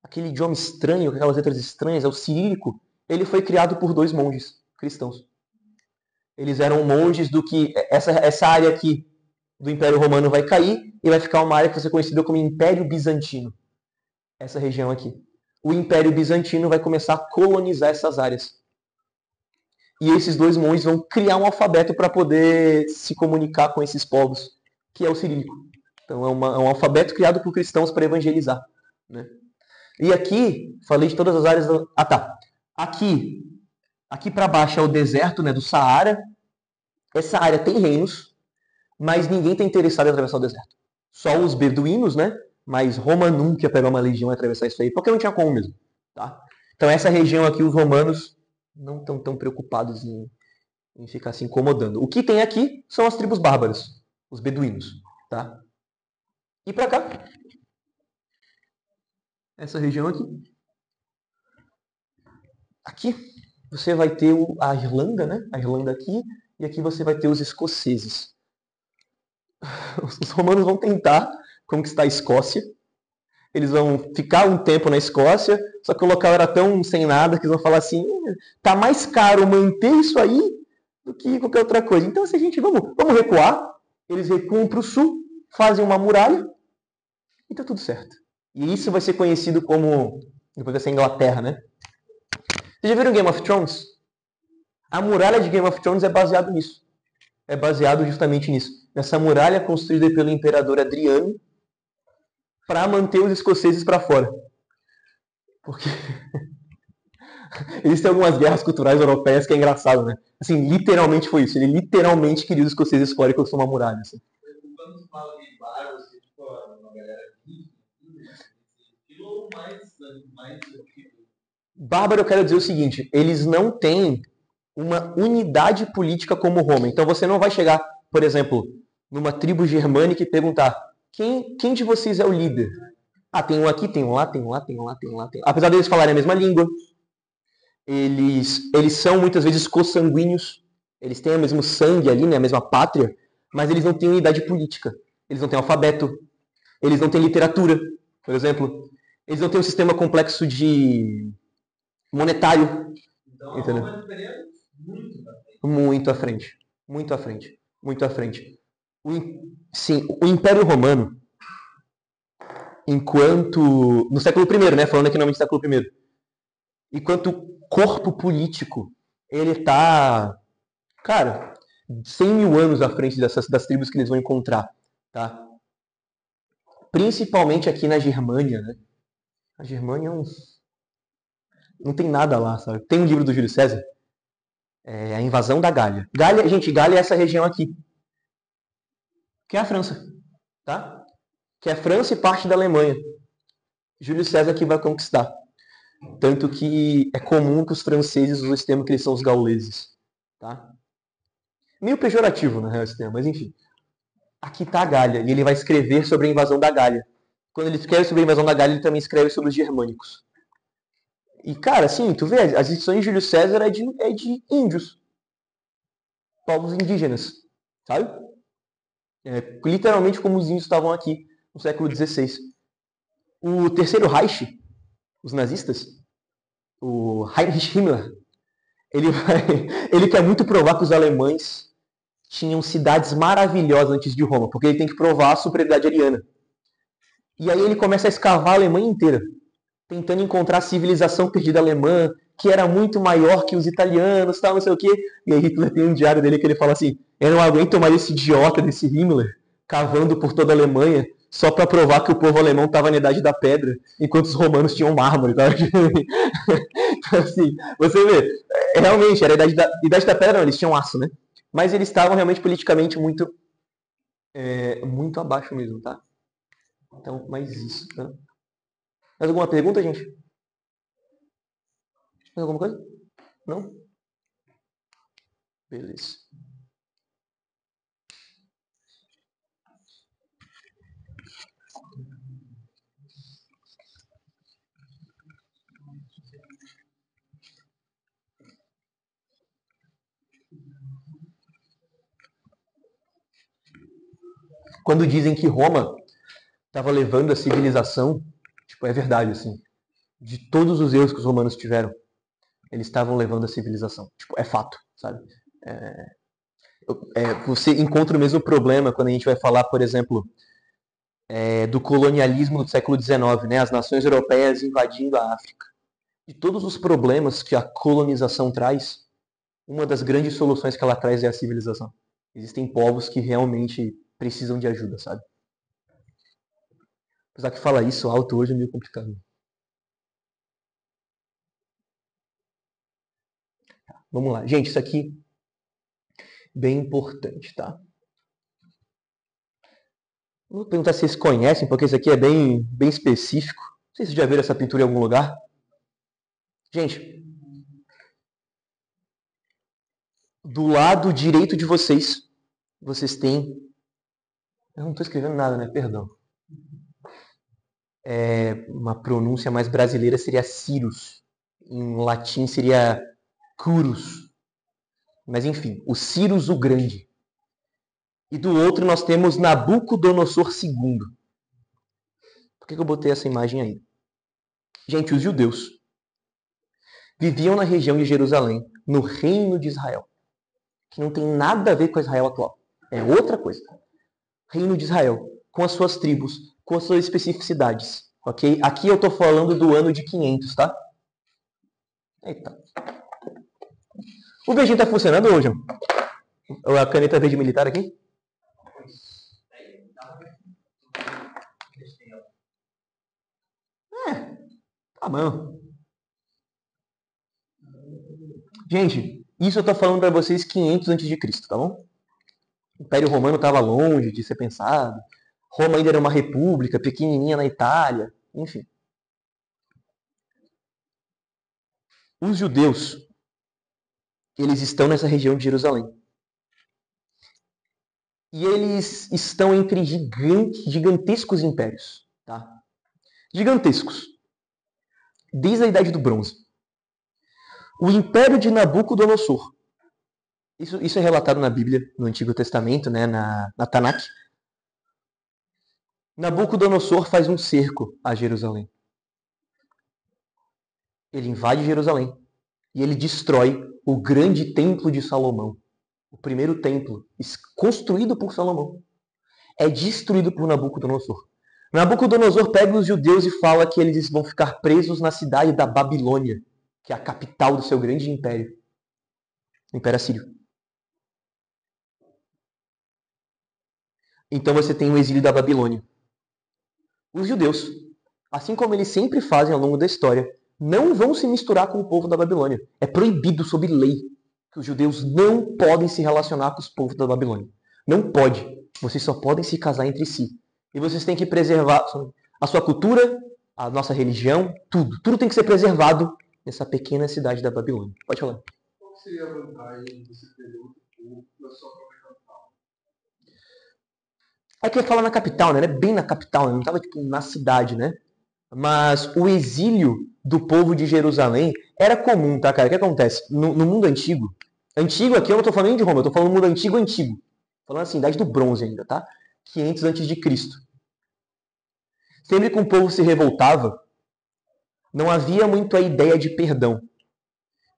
aquele idioma estranho, com aquelas letras estranhas, é o cirílico, ele foi criado por 2 monges cristãos. Eles eram monges do que... Essa área aqui do Império Romano vai cair e vai ficar uma área que vai ser conhecida como Império Bizantino. Essa região aqui. O Império Bizantino vai começar a colonizar essas áreas. E esses 2 monges vão criar um alfabeto para poder se comunicar com esses povos, que é o cirílico. Então é um alfabeto criado por cristãos para evangelizar, né? E aqui, falei de todas as áreas... Ah, tá. Aqui para baixo é o deserto, né, do Saara. Essa área tem reinos, mas ninguém está interessado em atravessar o deserto. Só os beduínos, né? Mas Roma nunca ia pegar uma legião e atravessar isso aí, porque não tinha como mesmo. Tá? Então essa região aqui, os romanos não estão tão preocupados em ficar se incomodando. O que tem aqui são as tribos bárbaras, os beduínos. Tá? E para cá, essa região aqui. Aqui você vai ter a Irlanda, né? A Irlanda aqui, e aqui você vai ter os escoceses. Os romanos vão tentar conquistar a Escócia. Eles vão ficar um tempo na Escócia, só que o local era tão sem nada que eles vão falar assim, tá mais caro manter isso aí do que qualquer outra coisa. Então, se a gente vamos recuar, eles recuam para o sul, fazem uma muralha e tá tudo certo. E isso vai ser conhecido como, depois vai ser Inglaterra, né? Vocês já viram Game of Thrones? A muralha de Game of Thrones é baseado nisso. É baseado justamente nisso. Nessa muralha construída pelo imperador Adriano para manter os escoceses para fora. Porque eles têm algumas guerras culturais europeias que é engraçado, né? Assim, literalmente foi isso. Ele literalmente queria os escoceses fora e construiu uma muralha. Assim. Quando fala de bárbaros, tipo, uma galera mais bárbaro, eu quero dizer o seguinte, eles não têm uma unidade política como Roma. Então você não vai chegar, por exemplo, numa tribo germânica e perguntar quem de vocês é o líder? Ah, tem um aqui, tem um lá, tem um lá, tem um lá, tem um lá. Tem... Apesar deles falarem a mesma língua, eles são muitas vezes consanguíneos, eles têm o mesmo sangue ali, né, a mesma pátria, mas eles não têm unidade política. Eles não têm alfabeto, eles não têm literatura, por exemplo. Eles não têm um sistema complexo de monetário. Então, entendeu? Muito à frente. Muito à frente. Muito à frente. Sim, o Império Romano, enquanto... No século I, né? Falando aqui no nome do século I. Enquanto corpo político, ele está, cara, 100 mil anos à frente das tribos que eles vão encontrar. Tá? Principalmente aqui na Germânia, né? A Germânia não tem nada lá, sabe? Tem um livro do Júlio César, A Invasão da Gália. Gália é essa região aqui, que é a França, tá? Que é a França e parte da Alemanha. Júlio César que vai conquistar. Tanto que é comum que os franceses usem esse termo que eles são os gauleses, tá? Meio pejorativo, na real, esse termo, mas enfim. Aqui está a Gália, e ele vai escrever sobre a invasão da Gália. Quando ele escreve sobre a invasão da Gália, ele também escreve sobre os germânicos. E, cara, assim, tu vê, as edições de Júlio César é de índios. Povos indígenas, sabe? Literalmente como os índios estavam aqui no século XVI. O Terceiro Reich, os nazistas, o Heinrich Himmler, ele quer muito provar que os alemães tinham cidades maravilhosas antes de Roma, porque ele tem que provar a superioridade ariana. E aí ele começa a escavar a Alemanha inteira, tentando encontrar a civilização perdida alemã que era muito maior que os italianos, tal, não sei o quê. E aí Hitler tem um diário dele que ele fala assim, eu não aguento mais esse idiota desse Himmler cavando por toda a Alemanha só para provar que o povo alemão estava na Idade da Pedra, enquanto os romanos tinham mármore. Tá? Então, assim, você vê, realmente, era a Idade da Pedra, não, eles tinham aço, né? Mas eles estavam realmente politicamente muito abaixo mesmo, tá? Então, mais isso, tá? Mais alguma pergunta, gente? Mais alguma coisa? Não? Beleza. Quando dizem que Roma estava levando a civilização, tipo, é verdade, assim. De todos os erros que os romanos tiveram, eles estavam levando a civilização. Tipo, é fato, sabe? Você encontra o mesmo problema quando a gente vai falar, por exemplo, do colonialismo do século XIX, né? As nações europeias invadindo a África. De todos os problemas que a colonização traz, uma das grandes soluções que ela traz é a civilização. Existem povos que realmente precisam de ajuda, sabe? Apesar que falar isso alto hoje é meio complicado. Vamos lá. Gente, isso aqui é bem importante, tá? Vou perguntar se vocês conhecem, porque isso aqui é bem específico. Não sei se vocês já viram essa pintura em algum lugar. Gente, do lado direito de vocês têm... Eu não estou escrevendo nada, né? Perdão. Uma pronúncia mais brasileira seria Cyrus. Em latim seria Curus. Mas enfim, o Cyrus o Grande. E do outro nós temos Nabucodonosor II. Por que eu botei essa imagem aí? Gente, os judeus viviam na região de Jerusalém, no reino de Israel. Que não tem nada a ver com Israel atual. É outra coisa. Reino de Israel, com as suas tribos, com as suas especificidades. Ok? Aqui eu estou falando do ano de 500, tá? Eita. O beijinho tá funcionando hoje? A caneta verde militar aqui? Tá bom. Gente, isso eu tô falando para vocês 500 a.C., tá bom? O Império Romano estava longe de ser pensado. Roma ainda era uma república pequenininha na Itália. Enfim. Os judeus, eles estão nessa região de Jerusalém. E eles estão entre gigantescos impérios. Tá? Gigantescos. Desde a Idade do Bronze. O Império de Nabucodonosor. Isso é relatado na Bíblia, no Antigo Testamento, né, na Tanakh. Nabucodonosor faz um cerco a Jerusalém. Ele invade Jerusalém e ele destrói o grande templo de Salomão. O primeiro templo, construído por Salomão, é destruído por Nabucodonosor. Nabucodonosor pega os judeus e fala que eles vão ficar presos na cidade da Babilônia, que é a capital do seu grande império, o Império Assírio. Então você tem o exílio da Babilônia. Os judeus, assim como eles sempre fazem ao longo da história, não vão se misturar com o povo da Babilônia. É proibido sob lei que os judeus não podem se relacionar com os povos da Babilônia. Não pode. Vocês só podem se casar entre si. E vocês têm que preservar a sua cultura, a nossa religião, tudo. Tudo tem que ser preservado nessa pequena cidade da Babilônia. Pode falar. Qual seria a vantagem de você ter outro povo na sua própria capital? É que eu ia falar na capital, né? Bem na capital, né? Não estava tipo, na cidade, né? Mas o exílio do povo de Jerusalém era comum, tá, cara? O que acontece? No mundo antigo, aqui eu não estou falando nem de Roma, eu estou falando do mundo antigo. Falando assim, Idade do Bronze ainda, tá? 500 a.C. Sempre que um povo se revoltava, não havia muito a ideia de perdão.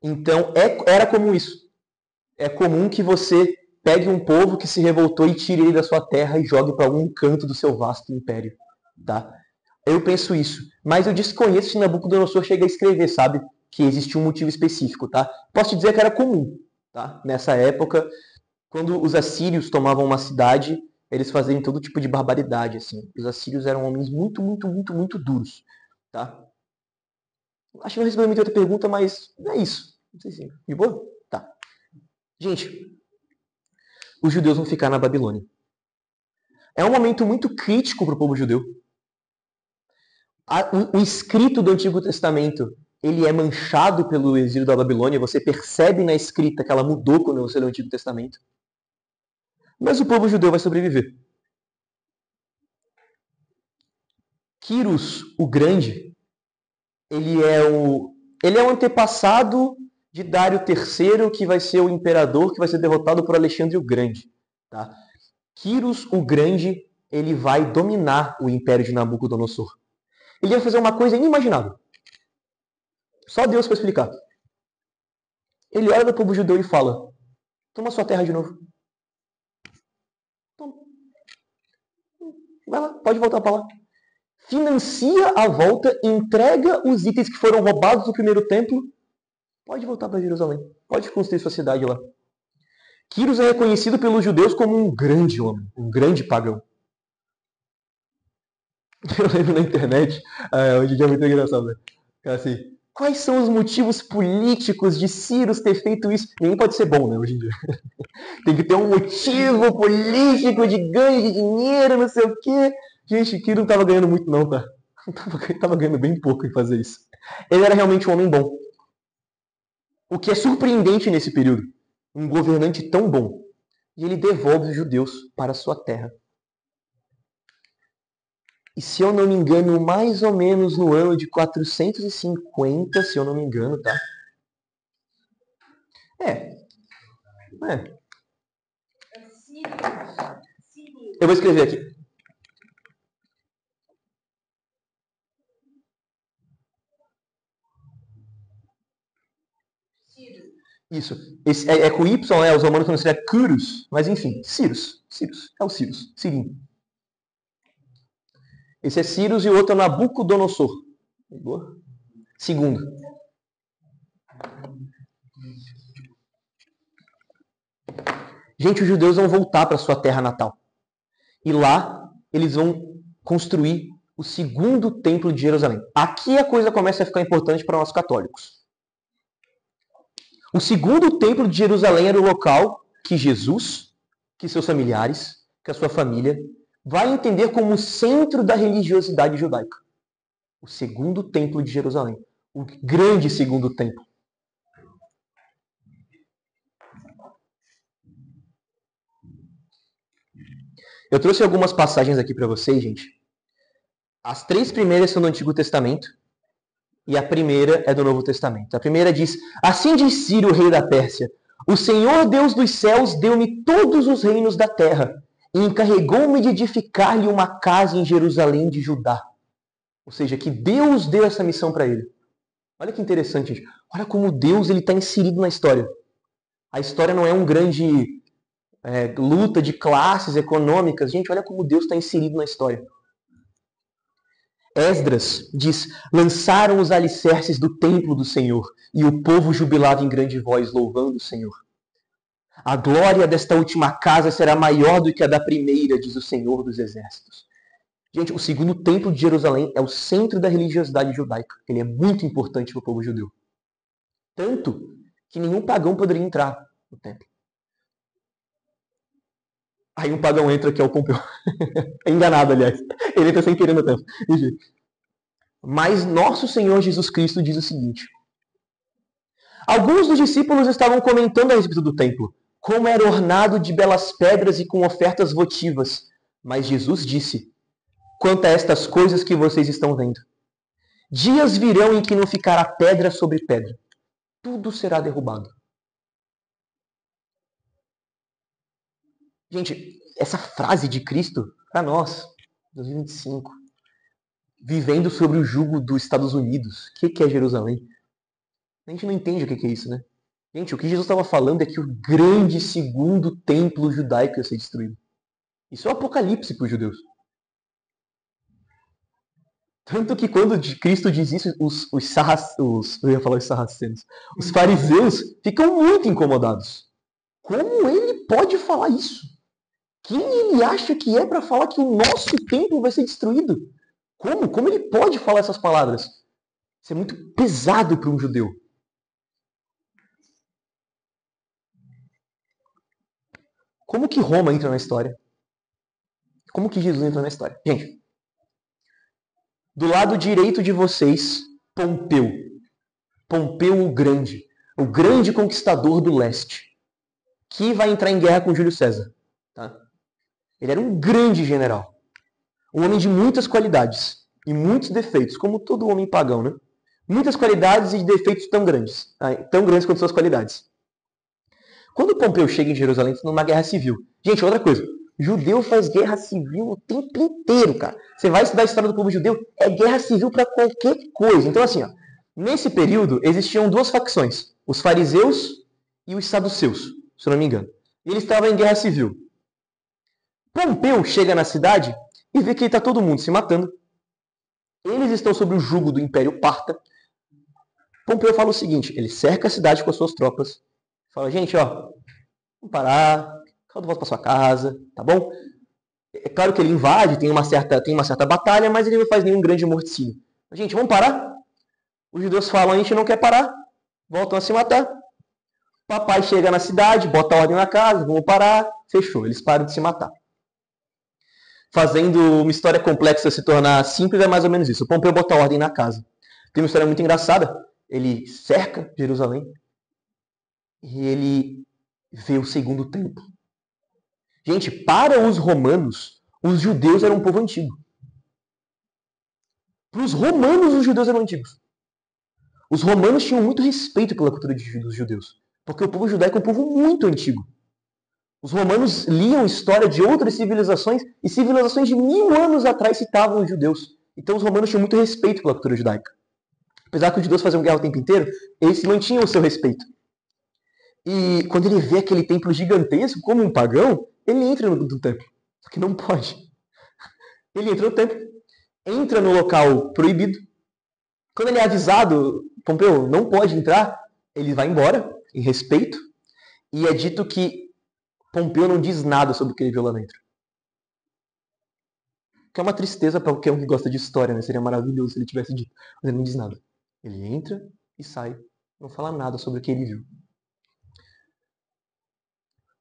Então, era comum isso. É comum que você pegue um povo que se revoltou e tire ele da sua terra e jogue para algum canto do seu vasto império, tá? Eu penso isso. Mas eu desconheço se Nabucodonosor chega a escrever, sabe? que existia um motivo específico, tá? Posso te dizer que era comum, tá? Nessa época, quando os assírios tomavam uma cidade, eles faziam todo tipo de barbaridade, assim. Os assírios eram homens muito, muito, muito, muito duros, tá? Acho que não respondi muita outra pergunta, mas é isso. Não sei se... De boa? Tá. Gente, os judeus vão ficar na Babilônia. É um momento muito crítico para o povo judeu. O escrito do Antigo Testamento, ele é manchado pelo exílio da Babilônia. Você percebe na escrita que ela mudou quando você lê o Antigo Testamento. Mas o povo judeu vai sobreviver. Quirus, o Grande, ele é o antepassado de Dário III, que vai ser o imperador que vai ser derrotado por Alexandre o Grande. Tá? Quirus, o Grande, ele vai dominar o império de Nabucodonosor. Ele vai fazer uma coisa inimaginável. Só Deus para explicar. Ele olha para o povo judeu e fala: toma sua terra de novo. Toma. Vai lá, pode voltar para lá. Financia a volta, entrega os itens que foram roubados do primeiro templo. Pode voltar para Jerusalém. Pode construir sua cidade lá. Quirus é reconhecido pelos judeus como um grande homem, um grande pagão. Eu lembro na internet, hoje em dia é muito engraçado, né? Assim, quais são os motivos políticos de Cyrus ter feito isso? Ninguém pode ser bom, né, hoje em dia. Tem que ter um motivo político de ganho de dinheiro, não sei o quê. Gente, Cyrus não estava ganhando muito não, tá? Estava ganhando bem pouco em fazer isso. Ele era realmente um homem bom. O que é surpreendente nesse período. Um governante tão bom. E ele devolve os judeus para a sua terra. E se eu não me engano, mais ou menos no ano de 450, se eu não me engano, tá? Eu vou escrever aqui. Isso. Esse é com Y, né? Os romanos conheciam seria Cyrus, mas enfim, Cyrus. É o Cyrus. Cirinho. Esse é Cyrus e o outro é Nabucodonosor. Segundo. Gente, os judeus vão voltar para sua terra natal. E lá eles vão construir o segundo templo de Jerusalém. Aqui a coisa começa a ficar importante para nós católicos. O segundo templo de Jerusalém era o local que Jesus, que seus familiares, que a sua família, vai entender como o centro da religiosidade judaica. O segundo templo de Jerusalém. O grande segundo templo. Eu trouxe algumas passagens aqui para vocês, gente. As 3 primeiras são do Antigo Testamento e a primeira é do Novo Testamento. A primeira diz: assim diz Ciro, rei da Pérsia, o Senhor Deus dos céus deu-me todos os reinos da terra e encarregou-me de edificar-lhe uma casa em Jerusalém de Judá. Ou seja, que Deus deu essa missão para ele. Olha que interessante, gente. Olha como Deus está inserido na história. A história não é um grande luta de classes econômicas. Gente, olha como Deus está inserido na história. Esdras diz: lançaram os alicerces do templo do Senhor, e o povo jubilava em grande voz, louvando o Senhor. A glória desta última casa será maior do que a da primeira, diz o Senhor dos Exércitos. Gente, o segundo templo de Jerusalém é o centro da religiosidade judaica. Ele é muito importante para o povo judeu. Tanto que nenhum pagão poderia entrar no templo. Aí um pagão entra, que é o Pompeu. É enganado, aliás. Ele entra sem querer no templo. Enfim. Mas nosso Senhor Jesus Cristo diz o seguinte: alguns dos discípulos estavam comentando a respeito do templo, como era ornado de belas pedras e com ofertas votivas. Mas Jesus disse: quanto a estas coisas que vocês estão vendo, dias virão em que não ficará pedra sobre pedra. Tudo será derrubado. Gente, essa frase de Cristo, para nós, 2025, vivendo sobre o jugo dos Estados Unidos, o que é Jerusalém? A gente não entende o que é isso, né? Gente, o que Jesus estava falando é que o grande segundo templo judaico ia ser destruído. Isso é o apocalipse para os judeus. Tanto que quando Cristo diz isso, eu ia falar os sarracenos, os fariseus ficam muito incomodados. Como ele pode falar isso? Quem ele acha que é para falar que o nosso templo vai ser destruído? Como? Como ele pode falar essas palavras? Isso é muito pesado para um judeu. Como que Roma entra na história? Como que Jesus entra na história? Gente, do lado direito de vocês, Pompeu. Pompeu o grande conquistador do leste, que vai entrar em guerra com Júlio César. Tá? Ele era um grande general. Um homem de muitas qualidades e muitos defeitos, como todo homem pagão, né? Muitas qualidades e defeitos tão grandes quanto suas qualidades. Quando Pompeu chega em Jerusalém, está numa guerra civil. Gente, outra coisa. Judeu faz guerra civil o tempo inteiro, cara. Você vai estudar a história do povo judeu, é guerra civil para qualquer coisa. Então, assim, ó, nesse período existiam duas facções. Os fariseus e os saduceus, se eu não me engano. E eles estavam em guerra civil. Pompeu chega na cidade e vê que está todo mundo se matando. Eles estão sob o jugo do Império Parta. Pompeu fala o seguinte, ele cerca a cidade com as suas tropas. Fala, gente, ó, vamos parar, cada um volta para sua casa, tá bom? É claro que ele invade, tem uma certa batalha, mas ele não faz nenhum grande morticínio. Gente, vamos parar? Os judeus falam, a gente não quer parar, voltam a se matar. Papai chega na cidade, bota ordem na casa, vamos parar, fechou, eles param de se matar. Fazendo uma história complexa se tornar simples, é mais ou menos isso. O Pompeu bota ordem na casa. Tem uma história muito engraçada. Ele cerca Jerusalém e ele vê o segundo templo. Gente, para os romanos, os judeus eram um povo antigo. Para os romanos, os judeus eram antigos. Os romanos tinham muito respeito pela cultura dos judeus, porque o povo judaico é um povo muito antigo. Os romanos liam história de outras civilizações e civilizações de 1000 anos atrás citavam os judeus. Então os romanos tinham muito respeito pela cultura judaica. Apesar que os judeus faziam guerra o tempo inteiro, eles mantinham o seu respeito. E quando ele vê aquele templo gigantesco, como um pagão, ele entra no templo. Só que não pode. Ele entra no templo, entra no local proibido. Quando ele é avisado, Pompeu, não pode entrar, ele vai embora, em respeito. E é dito que Pompeu não diz nada sobre o que ele viu lá dentro. Que é uma tristeza para qualquer um que gosta de história, né? Seria maravilhoso se ele tivesse dito. Mas ele não diz nada. Ele entra e sai. Não fala nada sobre o que ele viu.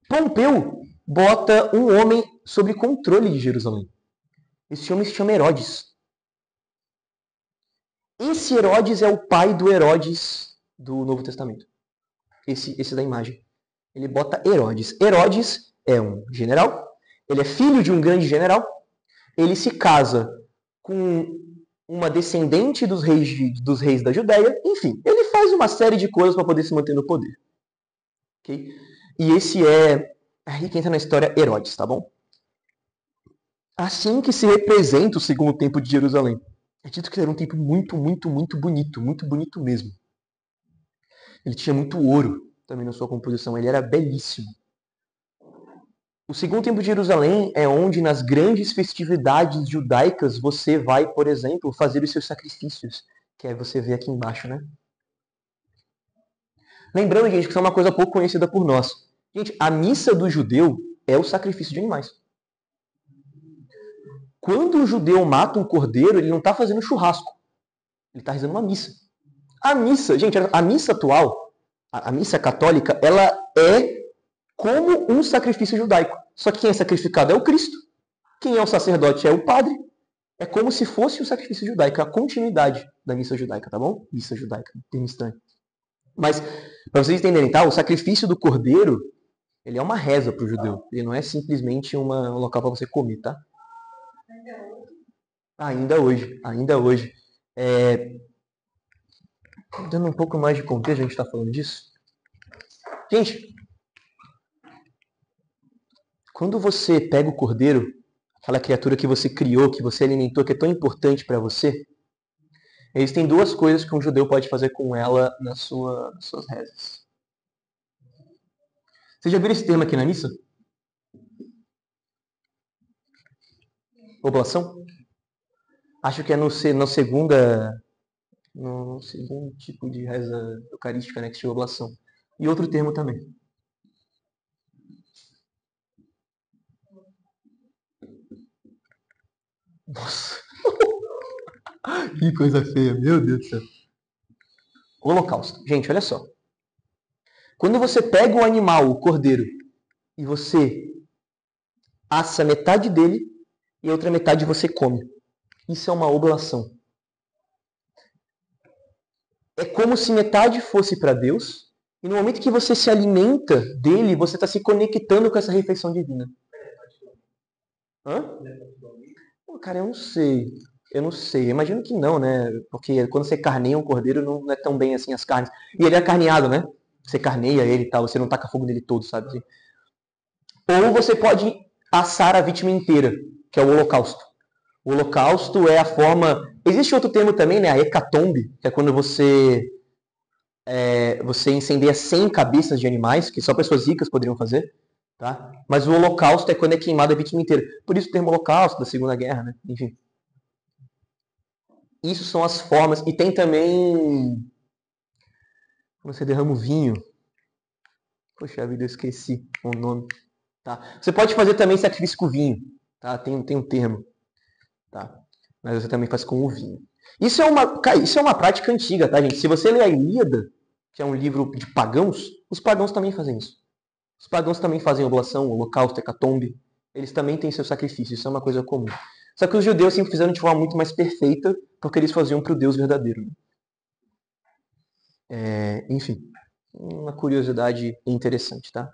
Pompeu bota um homem sob controle de Jerusalém. Esse homem se chama Herodes. Esse Herodes é o pai do Herodes do Novo Testamento. Esse da imagem. Ele bota Herodes. Herodes é um general. Ele é filho de um grande general. Ele se casa com uma descendente dos reis da Judéia. Enfim, ele faz uma série de coisas para poder se manter no poder. Okay? E esse é aí que entra na história Herodes, tá bom? Assim que se representa o segundo templo de Jerusalém. É dito que ele era um templo muito, muito, muito bonito mesmo. Ele tinha muito ouro também na sua composição, ele era belíssimo. O segundo templo de Jerusalém é onde nas grandes festividades judaicas você vai, por exemplo, fazer os seus sacrifícios, que aí você vê aqui embaixo, né? Lembrando, gente, que isso é uma coisa pouco conhecida por nós. Gente, a missa do judeu é o sacrifício de animais. Quando o judeu mata um cordeiro, ele não está fazendo churrasco. Ele está rezando uma missa. A missa, gente, a missa atual, a missa católica, ela é como um sacrifício judaico. Só que quem é sacrificado é o Cristo. Quem é o sacerdote é o padre. É como se fosse o sacrifício judaico, a continuidade da missa judaica, tá bom? Missa judaica, termo estranho. Mas, para vocês entenderem, tá? O sacrifício do cordeiro, ele é uma reza para o judeu. Ele não é simplesmente um local para você comer, tá? Ainda hoje. Dando um pouco mais de contexto, a gente está falando disso. Gente, quando você pega o cordeiro, aquela criatura que você criou, que você alimentou, que é tão importante para você, existem duas coisas que um judeu pode fazer com ela nas suas rezas. Você já viu esse termo aqui na missa? Oblação? Acho que é no segundo tipo de reza eucarística, né, que se chama oblação. E outro termo também. Nossa, que coisa feia, meu Deus do céu. Holocausto. Gente, olha só. Quando você pega o animal, o cordeiro, e você assa metade dele e a outra metade você come. Isso é uma oblação. É como se metade fosse para Deus, e no momento que você se alimenta dele, você está se conectando com essa refeição divina. Hã? Pô, cara, eu não sei. Eu não sei. Eu imagino que não, né? Porque quando você carneia um cordeiro, não é tão bem assim as carnes. E ele é carneado, né? Você carneia ele e tal, você não taca fogo nele todo, sabe? Assim. Ou você pode assar a vítima inteira, que é o holocausto. O holocausto é a forma... Existe outro termo também, né? A hecatombe, que é quando você incendeia 100 cabeças de animais, que só pessoas ricas poderiam fazer. Tá? Mas o holocausto é quando é queimada a vítima inteira. Por isso o termo holocausto da Segunda Guerra, né? Enfim. Isso são as formas. E tem também... Quando você derrama o vinho. Poxa vida, eu esqueci o nome. Tá? Você pode fazer também sacrifício com vinho. Tá? Tem um termo. Tá? Mas você também faz com o vinho. Isso é uma prática antiga, tá, gente? Se você ler a Ilíada, que é um livro de pagãos, os pagãos também fazem isso. Os pagãos também fazem oblação, holocausto, hecatombe. Eles também têm seus sacrifícios, isso é uma coisa comum. Só que os judeus sempre fizeram de forma muito mais perfeita, porque eles faziam para o Deus verdadeiro. Enfim, uma curiosidade interessante, tá?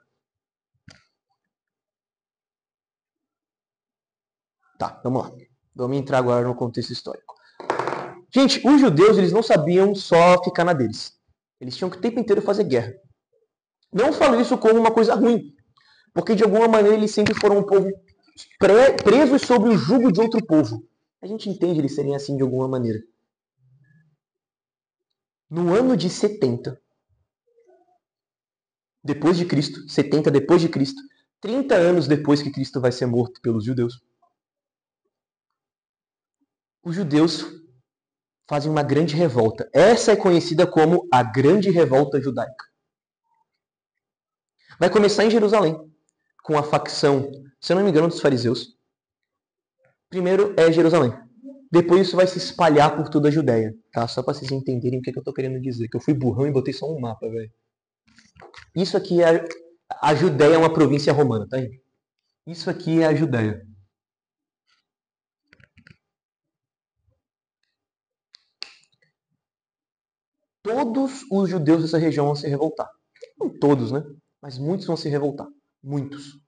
Tá, vamos lá. Vamos entrar agora no contexto histórico. Gente, os judeus eles não sabiam só ficar na deles. Eles tinham que o tempo inteiro fazer guerra. Não falo isso como uma coisa ruim, porque de alguma maneira eles sempre foram um povo presos sob o jugo de outro povo. A gente entende eles serem assim de alguma maneira. No ano de 70 depois de Cristo, 70 depois de Cristo, 30 anos depois que Cristo vai ser morto pelos judeus, os judeus fazem uma grande revolta. Essa é conhecida como a Grande Revolta Judaica. Vai começar em Jerusalém, com a facção, se eu não me engano, dos fariseus. Primeiro é Jerusalém. Depois isso vai se espalhar por toda a Judéia, tá? Só para vocês entenderem o que eu estou querendo dizer. Que eu fui burrão e botei só um mapa, velho. Isso aqui é... A Judéia é uma província romana, tá, gente? Isso aqui é a Judéia. Todos os judeus dessa região vão se revoltar. Não todos, né? Mas muitos vão se revoltar. Muitos.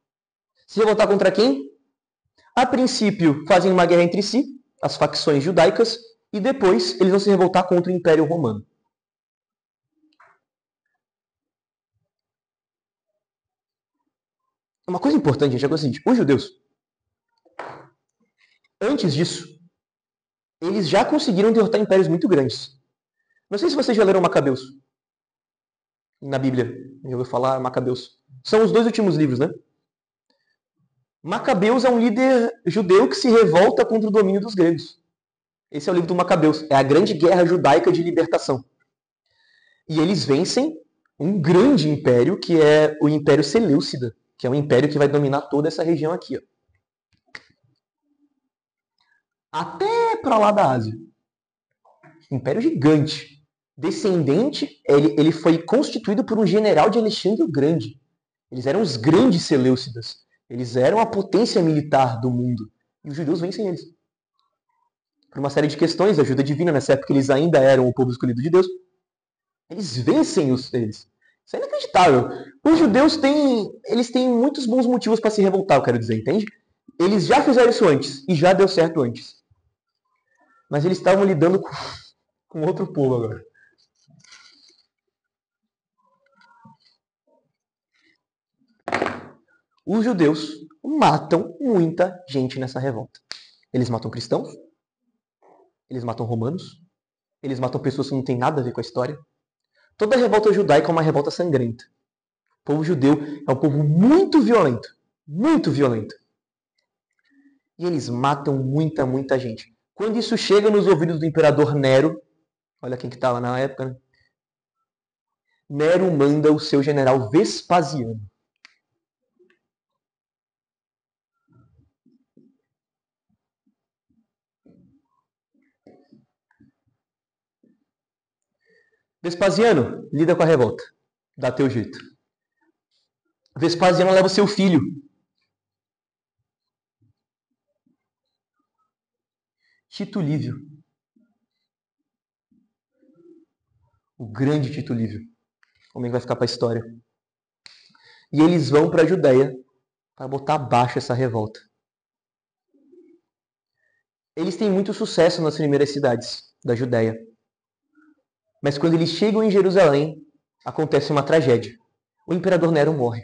Se revoltar contra quem? A princípio, fazem uma guerra entre si, as facções judaicas, e depois eles vão se revoltar contra o Império Romano. Uma coisa importante, gente, é o seguinte: os judeus, antes disso, eles já conseguiram derrotar impérios muito grandes. Não sei se vocês já leram Macabeus. Na Bíblia, eu vou falar Macabeus. São os 2 últimos livros, né? Macabeus é um líder judeu que se revolta contra o domínio dos gregos. Esse é o livro do Macabeus. É a grande guerra judaica de libertação. E eles vencem um grande império, que é o Império Seleucida, que é um império que vai dominar toda essa região aqui. Ó. Até para lá da Ásia. Império gigante. Descendente, ele foi constituído por um general de Alexandre o Grande. Eles eram os grandes Seleucidas. Eles eram a potência militar do mundo. E os judeus vencem eles. Por uma série de questões, ajuda divina, nessa época eles ainda eram o povo escolhido de Deus. Eles vencem eles. Isso é inacreditável. Os judeus têm muitos bons motivos para se revoltar, eu quero dizer, entende? Eles já fizeram isso antes, e já deu certo antes. Mas eles estavam lidando com outro povo agora. Os judeus matam muita gente nessa revolta. Eles matam cristãos, eles matam romanos, eles matam pessoas que não têm nada a ver com a história. Toda revolta judaica é uma revolta sangrenta. O povo judeu é um povo muito violento. Muito violento. E eles matam muita gente. Quando isso chega nos ouvidos do imperador Nero, olha quem que estava na época, né? Nero manda o seu general Vespasiano. Vespasiano, lida com a revolta. Dá teu jeito. Vespasiano leva o seu filho. Tito Lívio. O grande Tito Lívio. Homem que vai ficar para a história. E eles vão para a Judéia para botar abaixo essa revolta. Eles têm muito sucesso nas primeiras cidades da Judéia. Mas quando eles chegam em Jerusalém, acontece uma tragédia. O imperador Nero morre.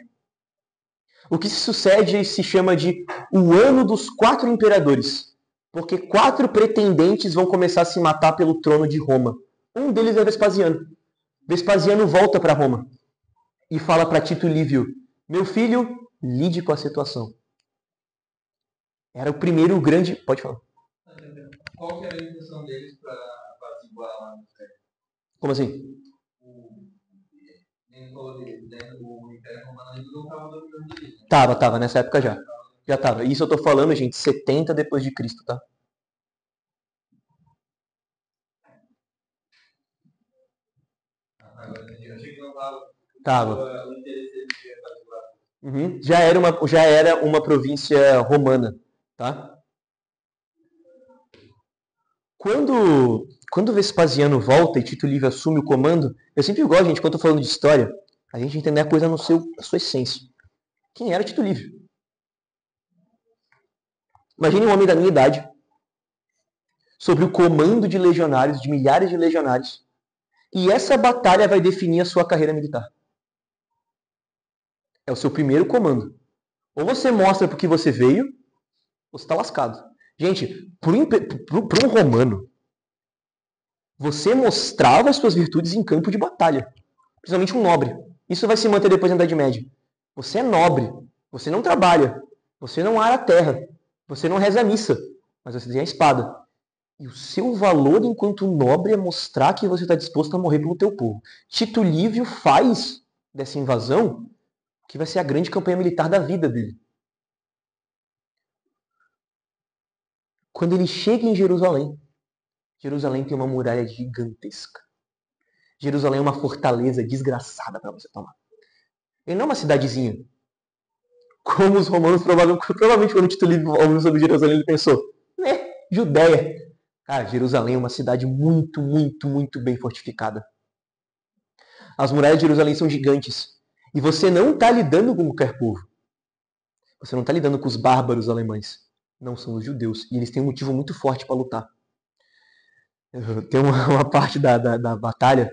O que se sucede se chama de o ano dos 4 imperadores. Porque 4 pretendentes vão começar a se matar pelo trono de Roma. Um deles é Vespasiano. Vespasiano volta para Roma e fala para Tito Lívio: meu filho, lide com a situação. Era o primeiro grande... Pode falar. Qual que era a intenção deles para apaziguar lá no século? Como assim? O Império Romano ainda não estava dominando eles, né? Tava, nessa época já. Já tava. Isso eu tô falando, gente, 70 depois de Cristo, tá? Agora eu achei que não estava. Tava. O interesse deles de apaziguar. Uhum. Já era uma província romana, tá? Quando Vespasiano volta e Tito Livio assume o comando, eu sempre gosto, gente, quando eu tô falando de história, a gente entender a coisa na sua essência. Quem era Tito Livio? Imagine um homem da minha idade, sobre o comando de legionários, de milhares de legionários, e essa batalha vai definir a sua carreira militar. É o seu primeiro comando. Ou você mostra porque você veio, ou você está lascado. Gente, para um romano, você mostrava as suas virtudes em campo de batalha. Principalmente um nobre. Isso vai se manter depois na Idade Média. Você é nobre. Você não trabalha. Você não ara a terra. Você não reza a missa. Mas você tem a espada. E o seu valor enquanto nobre é mostrar que você está disposto a morrer pelo teu povo. Tito Lívio faz dessa invasão o que vai ser a grande campanha militar da vida dele. Quando ele chega em Jerusalém, Jerusalém tem uma muralha gigantesca. Jerusalém é uma fortaleza desgraçada para você tomar. Ele não é uma cidadezinha. Como os romanos provavelmente quando Tito Livio ouviu sobre Jerusalém, ele pensou, Judéia. Cara, Jerusalém é uma cidade muito, muito, muito bem fortificada. As muralhas de Jerusalém são gigantes. E você não está lidando com qualquer povo. Você não está lidando com os bárbaros alemães. Não, são os judeus. E eles têm um motivo muito forte para lutar. Tem uma parte da batalha.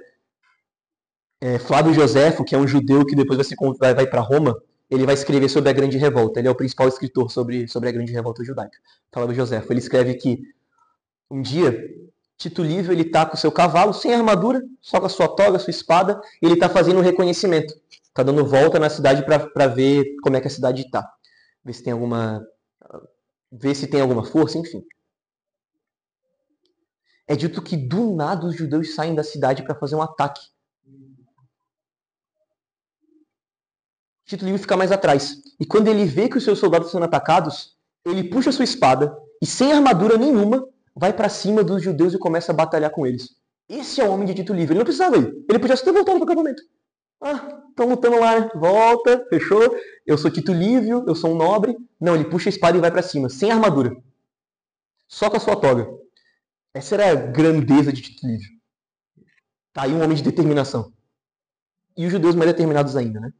Flávio Joséfo, que é um judeu que depois vai para Roma, ele vai escrever sobre a Grande Revolta. Ele é o principal escritor sobre a Grande Revolta Judaica. Flávio Joséfo. Ele escreve que um dia Tito Livio está com o seu cavalo, sem armadura, só com a sua toga, sua espada, e ele está fazendo um reconhecimento. Está dando volta na cidade para ver como é que a cidade está. Ver se tem alguma força, enfim. É dito que do nada os judeus saem da cidade para fazer um ataque. Tito Livio fica mais atrás. E quando ele vê que os seus soldados estão sendo atacados, ele puxa sua espada e, sem armadura nenhuma, vai para cima dos judeus e começa a batalhar com eles. Esse é o homem de Tito Livio. Ele não precisava ir. Ele podia só ter voltado para o acampamento. Estão lutando lá, né? Volta, fechou. Eu sou Tito Livio, eu sou um nobre. Não, ele puxa a espada e vai para cima, sem armadura. Só com a sua toga. Essa era a grandeza de Tito Livio. Tá aí um homem de determinação. E os judeus mais determinados ainda, né?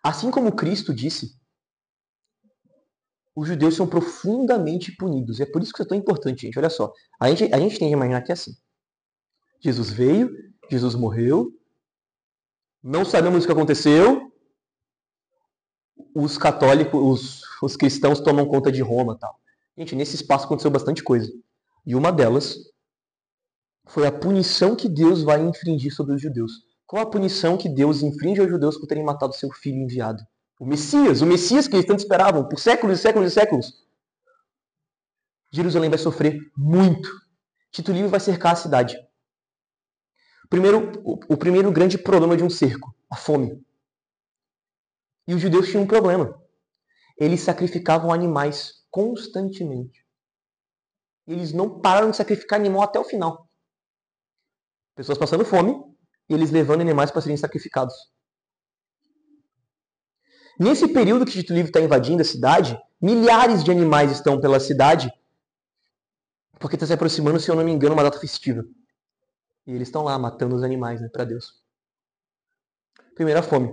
Assim como Cristo disse, os judeus são profundamente punidos. É por isso que isso é tão importante, gente. Olha só. A gente tem que imaginar que é assim. Jesus veio, Jesus morreu, não sabemos o que aconteceu, os católicos, os cristãos tomam conta de Roma e tal. Gente, nesse espaço aconteceu bastante coisa. E uma delas foi a punição que Deus vai infringir sobre os judeus. Qual a punição que Deus infringe aos judeus por terem matado seu filho enviado? O Messias que eles tanto esperavam, por séculos e séculos e séculos. Jerusalém vai sofrer muito. Tito Livio vai cercar a cidade. O primeiro grande problema de um cerco, a fome. E os judeus tinham um problema. Eles sacrificavam animais constantemente. Eles não pararam de sacrificar animal até o final. Pessoas passando fome e eles levando animais para serem sacrificados. Nesse período que Tito Livio está invadindo a cidade, milhares de animais estão pela cidade, porque está se aproximando, se eu não me engano, uma data festiva. E eles estão lá matando os animais, né, para Deus. Primeira fome.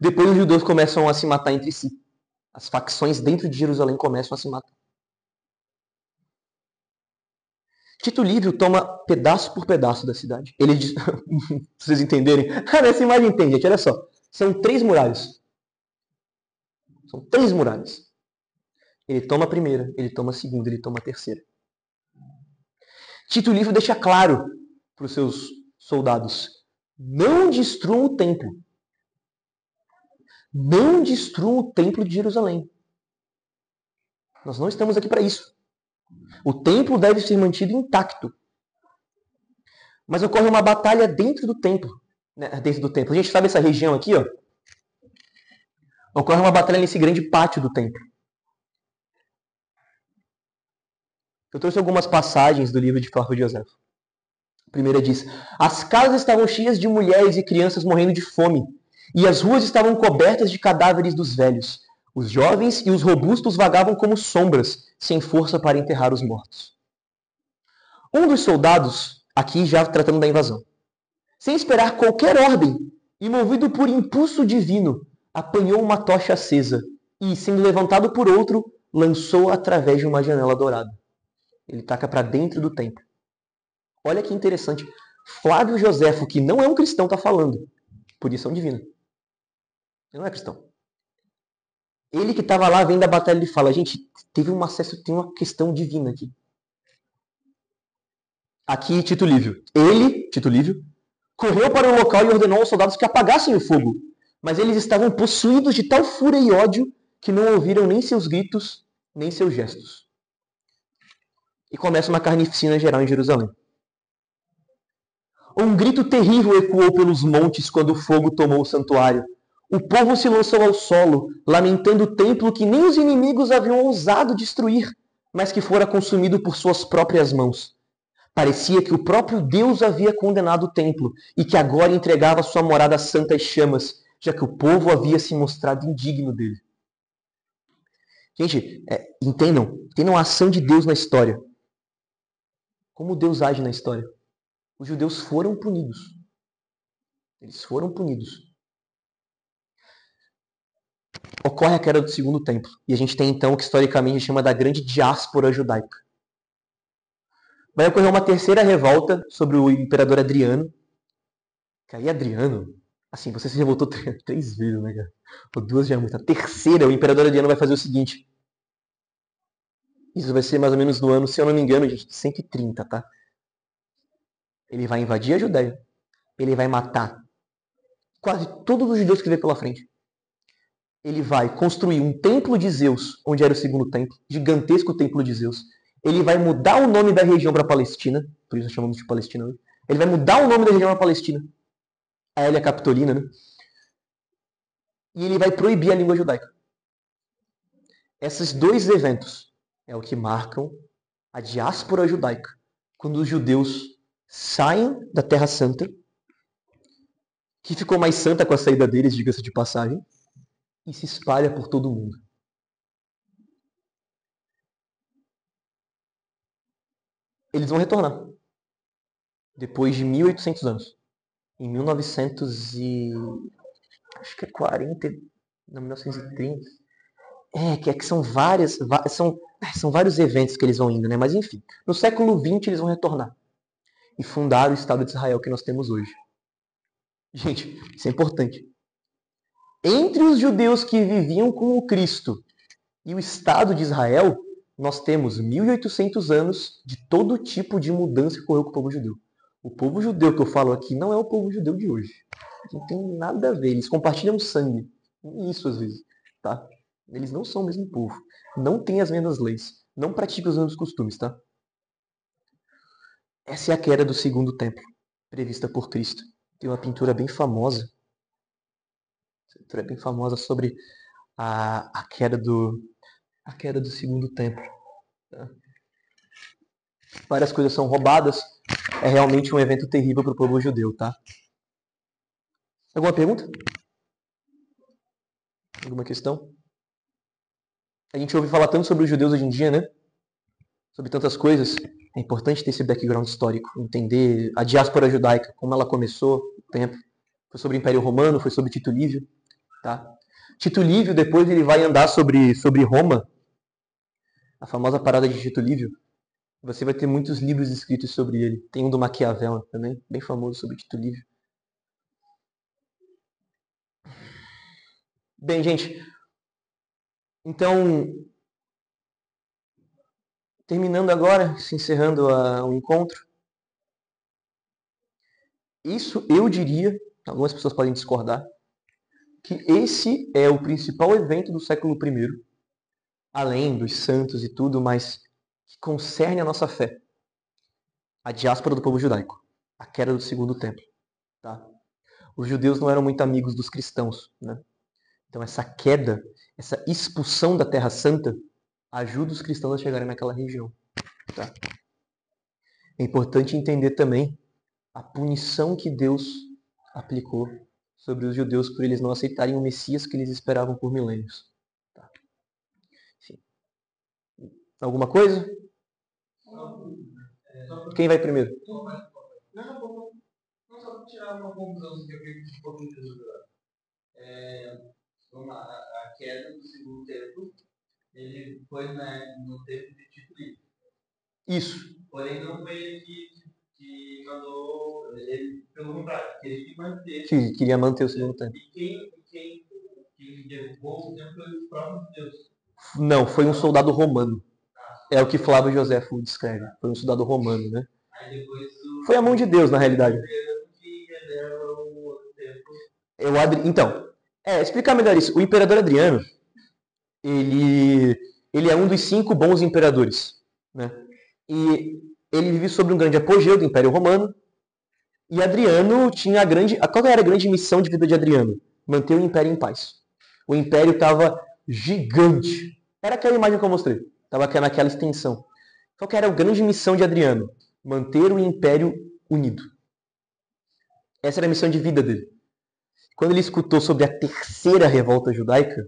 Depois os judeus começam a se matar entre si. As facções dentro de Jerusalém começam a se matar. Tito Livio toma pedaço por pedaço da cidade. Ele diz, pra vocês entenderem. Nessa imagem tem, gente, olha só. São 3 muralhas. São 3 muralhas. Ele toma a primeira, ele toma a segunda, ele toma a terceira. Tito Livio deixa claro para os seus soldados: não destruam o templo. Não destruam o templo de Jerusalém. Nós não estamos aqui para isso. O templo deve ser mantido intacto. Mas ocorre uma batalha dentro do templo. Dentro do templo. A gente sabe essa região aqui, ó. Ocorre uma batalha nesse grande pátio do templo. Eu trouxe algumas passagens do livro de Flávio Josefo. A primeira diz: as casas estavam cheias de mulheres e crianças morrendo de fome, e as ruas estavam cobertas de cadáveres dos velhos. Os jovens e os robustos vagavam como sombras, sem força para enterrar os mortos. Um dos soldados, aqui já tratando da invasão, sem esperar qualquer ordem e movido por impulso divino, apanhou uma tocha acesa e, sendo levantado por outro, lançou-a através de uma janela dourada. Ele taca para dentro do templo. Olha que interessante. Flávio Josefo, que não é um cristão, está falando. Punição divina. Ele não é cristão. Ele que estava lá vendo a batalha, ele fala: gente, teve um acesso, tem uma questão divina aqui. Aqui, Tito Livio. Ele, Tito Livio, correu para o local e ordenou aos soldados que apagassem o fogo. Mas eles estavam possuídos de tal fúria e ódio que não ouviram nem seus gritos, nem seus gestos. E começa uma carnificina geral em Jerusalém. Um grito terrível ecoou pelos montes quando o fogo tomou o santuário. O povo se lançou ao solo, lamentando o templo que nem os inimigos haviam ousado destruir, mas que fora consumido por suas próprias mãos. Parecia que o próprio Deus havia condenado o templo e que agora entregava sua morada às santas chamas, já que o povo havia se mostrado indigno dele. Gente, entendam a ação de Deus na história. Como Deus age na história. Os judeus foram punidos. Eles foram punidos. Ocorre a queda do segundo templo. E a gente tem então o que historicamente a gente chama da grande diáspora judaica. Vai ocorrer uma terceira revolta sobre o imperador Adriano. Que aí Adriano, assim, você se revoltou 3 vezes, né, cara? Ou 2 já é muito. A terceira, o imperador Adriano vai fazer o seguinte. Isso vai ser mais ou menos no ano, se eu não me engano, gente, 130, tá? Ele vai invadir a Judéia. Ele vai matar quase todos os judeus que vê pela frente. Ele vai construir um templo de Zeus, onde era o segundo templo, gigantesco templo de Zeus. Ele vai mudar o nome da região para Palestina, por isso nós chamamos de Palestina hoje. Ele vai mudar o nome da região para Palestina, a Hélia Capitolina, né? E ele vai proibir a língua judaica. Esses 2 eventos é o que marcam a diáspora judaica, quando os judeus saem da Terra Santa, que ficou mais santa com a saída deles, diga-se de passagem, e se espalha por todo o mundo. Eles vão retornar. Depois de 1800 anos. Em 1930. Que são vários eventos que eles vão indo, né? Mas enfim, no século XX eles vão retornar. E fundar o Estado de Israel que nós temos hoje. Gente, isso é importante. Entre os judeus que viviam com o Cristo e o Estado de Israel, nós temos 1800 anos de todo tipo de mudança que ocorreu com o povo judeu. O povo judeu que eu falo aqui não é o povo judeu de hoje. Não tem nada a ver. Eles compartilham sangue. Isso às vezes, tá? Eles não são o mesmo povo. Não têm as mesmas leis. Não praticam os mesmos costumes, tá? Essa é a queda do segundo templo, prevista por Cristo. Tem uma pintura bem famosa. Sobre a queda do segundo templo. Tá? Várias coisas são roubadas. É realmente um evento terrível para o povo judeu, tá? Alguma pergunta? Alguma questão? A gente ouve falar tanto sobre os judeus hoje em dia, né? Sobre tantas coisas. É importante ter esse background histórico, entender a diáspora judaica, como ela começou, o tempo. Foi sobre o Império Romano, foi sobre Tito Livio, tá? Tito Livio, depois ele vai andar sobre Roma, a famosa parada de Tito Livio. Você vai ter muitos livros escritos sobre ele. Tem um do Maquiavel também, bem famoso sobre Tito Livio. Bem, gente, então, terminando agora, se encerrando o encontro, isso eu diria, algumas pessoas podem discordar, que esse é o principal evento do século I, além dos santos e tudo, mas que concerne a nossa fé. A diáspora do povo judaico, a queda do segundo templo. Tá? Os judeus não eram muito amigos dos cristãos, né? Então essa queda, essa expulsão da Terra Santa, ajuda os cristãos a chegarem naquela região. Tá? É importante entender também a punição que Deus aplicou sobre os judeus por eles não aceitarem o Messias que eles esperavam por milênios. Tá? Enfim. Alguma coisa? Quem vai primeiro? Não, só para tirar uma conclusão que eu fico um pouco de dúvida. A queda do segundo templo, ele foi no tempo de Tito Livio. Isso. Porém, não foi ele que mandou, ele, pelo contrário, ele que manteve. Sim, queria manter o segundo templo. E quem derrubou o templo foi os próprios deuses. Não, foi um soldado romano. É o que Flávio Josefo descreve. Foi um soldado romano, né? Aí depois foi a mão de Deus, na realidade. Então, explicar melhor isso. O imperador Adriano, ele é um dos 5 bons imperadores, né? E ele vive sob um grande apogeu do Império Romano. E Adriano tinha qual era a grande missão de vida de Adriano? Manter o Império em paz. O Império estava gigante. Era aquela imagem que eu mostrei. Estava naquela extensão. Qual que era a grande missão de Adriano? Manter o Império unido. Essa era a missão de vida dele. Quando ele escutou sobre a terceira revolta judaica,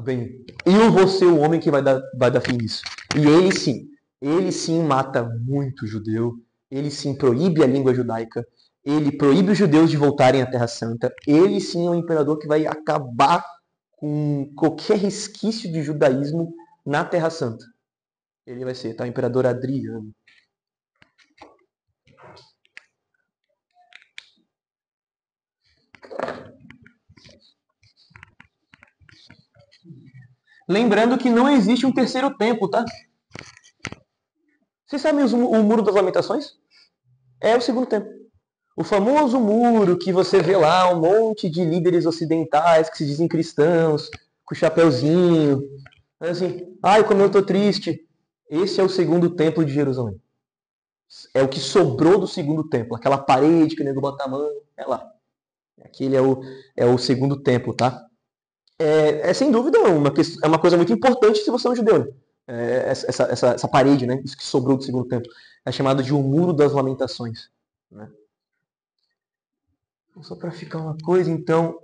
bem, eu vou ser o homem que vai dar fim nisso. E ele sim mata muito judeu, ele sim proíbe a língua judaica, ele proíbe os judeus de voltarem à Terra Santa, ele sim é um imperador que vai acabar com qualquer resquício de judaísmo na Terra Santa. Ele vai ser, tá? O imperador Adriano. Lembrando que não existe um terceiro templo, tá? Vocês sabem o Muro das Lamentações? É o segundo templo. O famoso muro que você vê lá, um monte de líderes ocidentais que se dizem cristãos, com chapéuzinho, assim, ai, como eu tô triste. Esse é o segundo templo de Jerusalém. É o que sobrou do segundo templo. Aquela parede que o nego bota a mão, é lá. Aquele é o segundo templo, tá? Sem dúvida é uma coisa muito importante se você é um judeu. Né? Essa parede, né? Isso que sobrou do segundo templo. É chamado de o Muro das Lamentações. Né? Só para ficar uma coisa, então...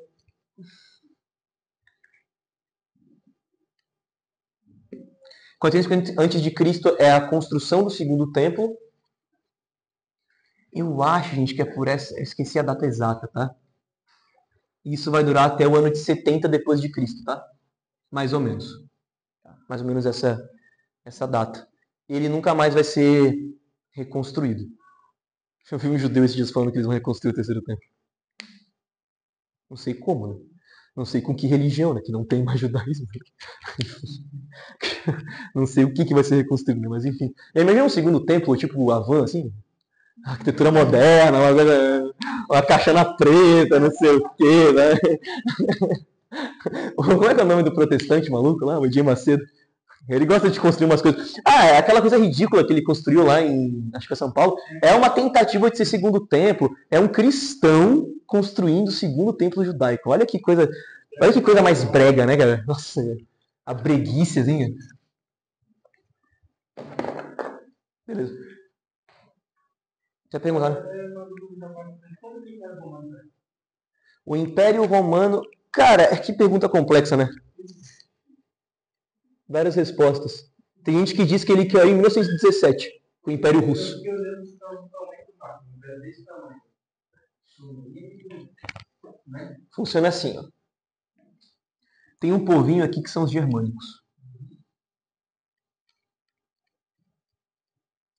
450 a.C. é a construção do segundo templo. Eu acho, gente, que é por essa... Eu esqueci a data exata, tá? Isso vai durar até o ano de 70 depois de Cristo, tá? Mais ou menos. Mais ou menos essa data. Ele nunca mais vai ser reconstruído. Eu vi um judeu esses dias falando que eles vão reconstruir o terceiro templo. Não sei como, né? Não sei com que religião, né? Que não tem mais judaísmo. Não sei o que vai ser reconstruído, mas enfim. Imagina um segundo templo, tipo Avan, assim. Arquitetura moderna, uma caixona preta, não sei o quê, né? Como é que é o nome do protestante maluco lá? O Edir Macedo. Ele gosta de construir umas coisas. É aquela coisa ridícula que ele construiu lá em, acho que é São Paulo. É uma tentativa de ser segundo templo. É um cristão construindo o segundo templo judaico. Olha que coisa mais brega, né, cara? Nossa, a breguicezinha. Beleza. Já perguntaram? O Império Romano... Cara, que pergunta complexa, né? Várias respostas. Tem gente que diz que ele caiu em 1917, com o Império Russo. Funciona assim, ó. Tem um povinho aqui que são os germânicos.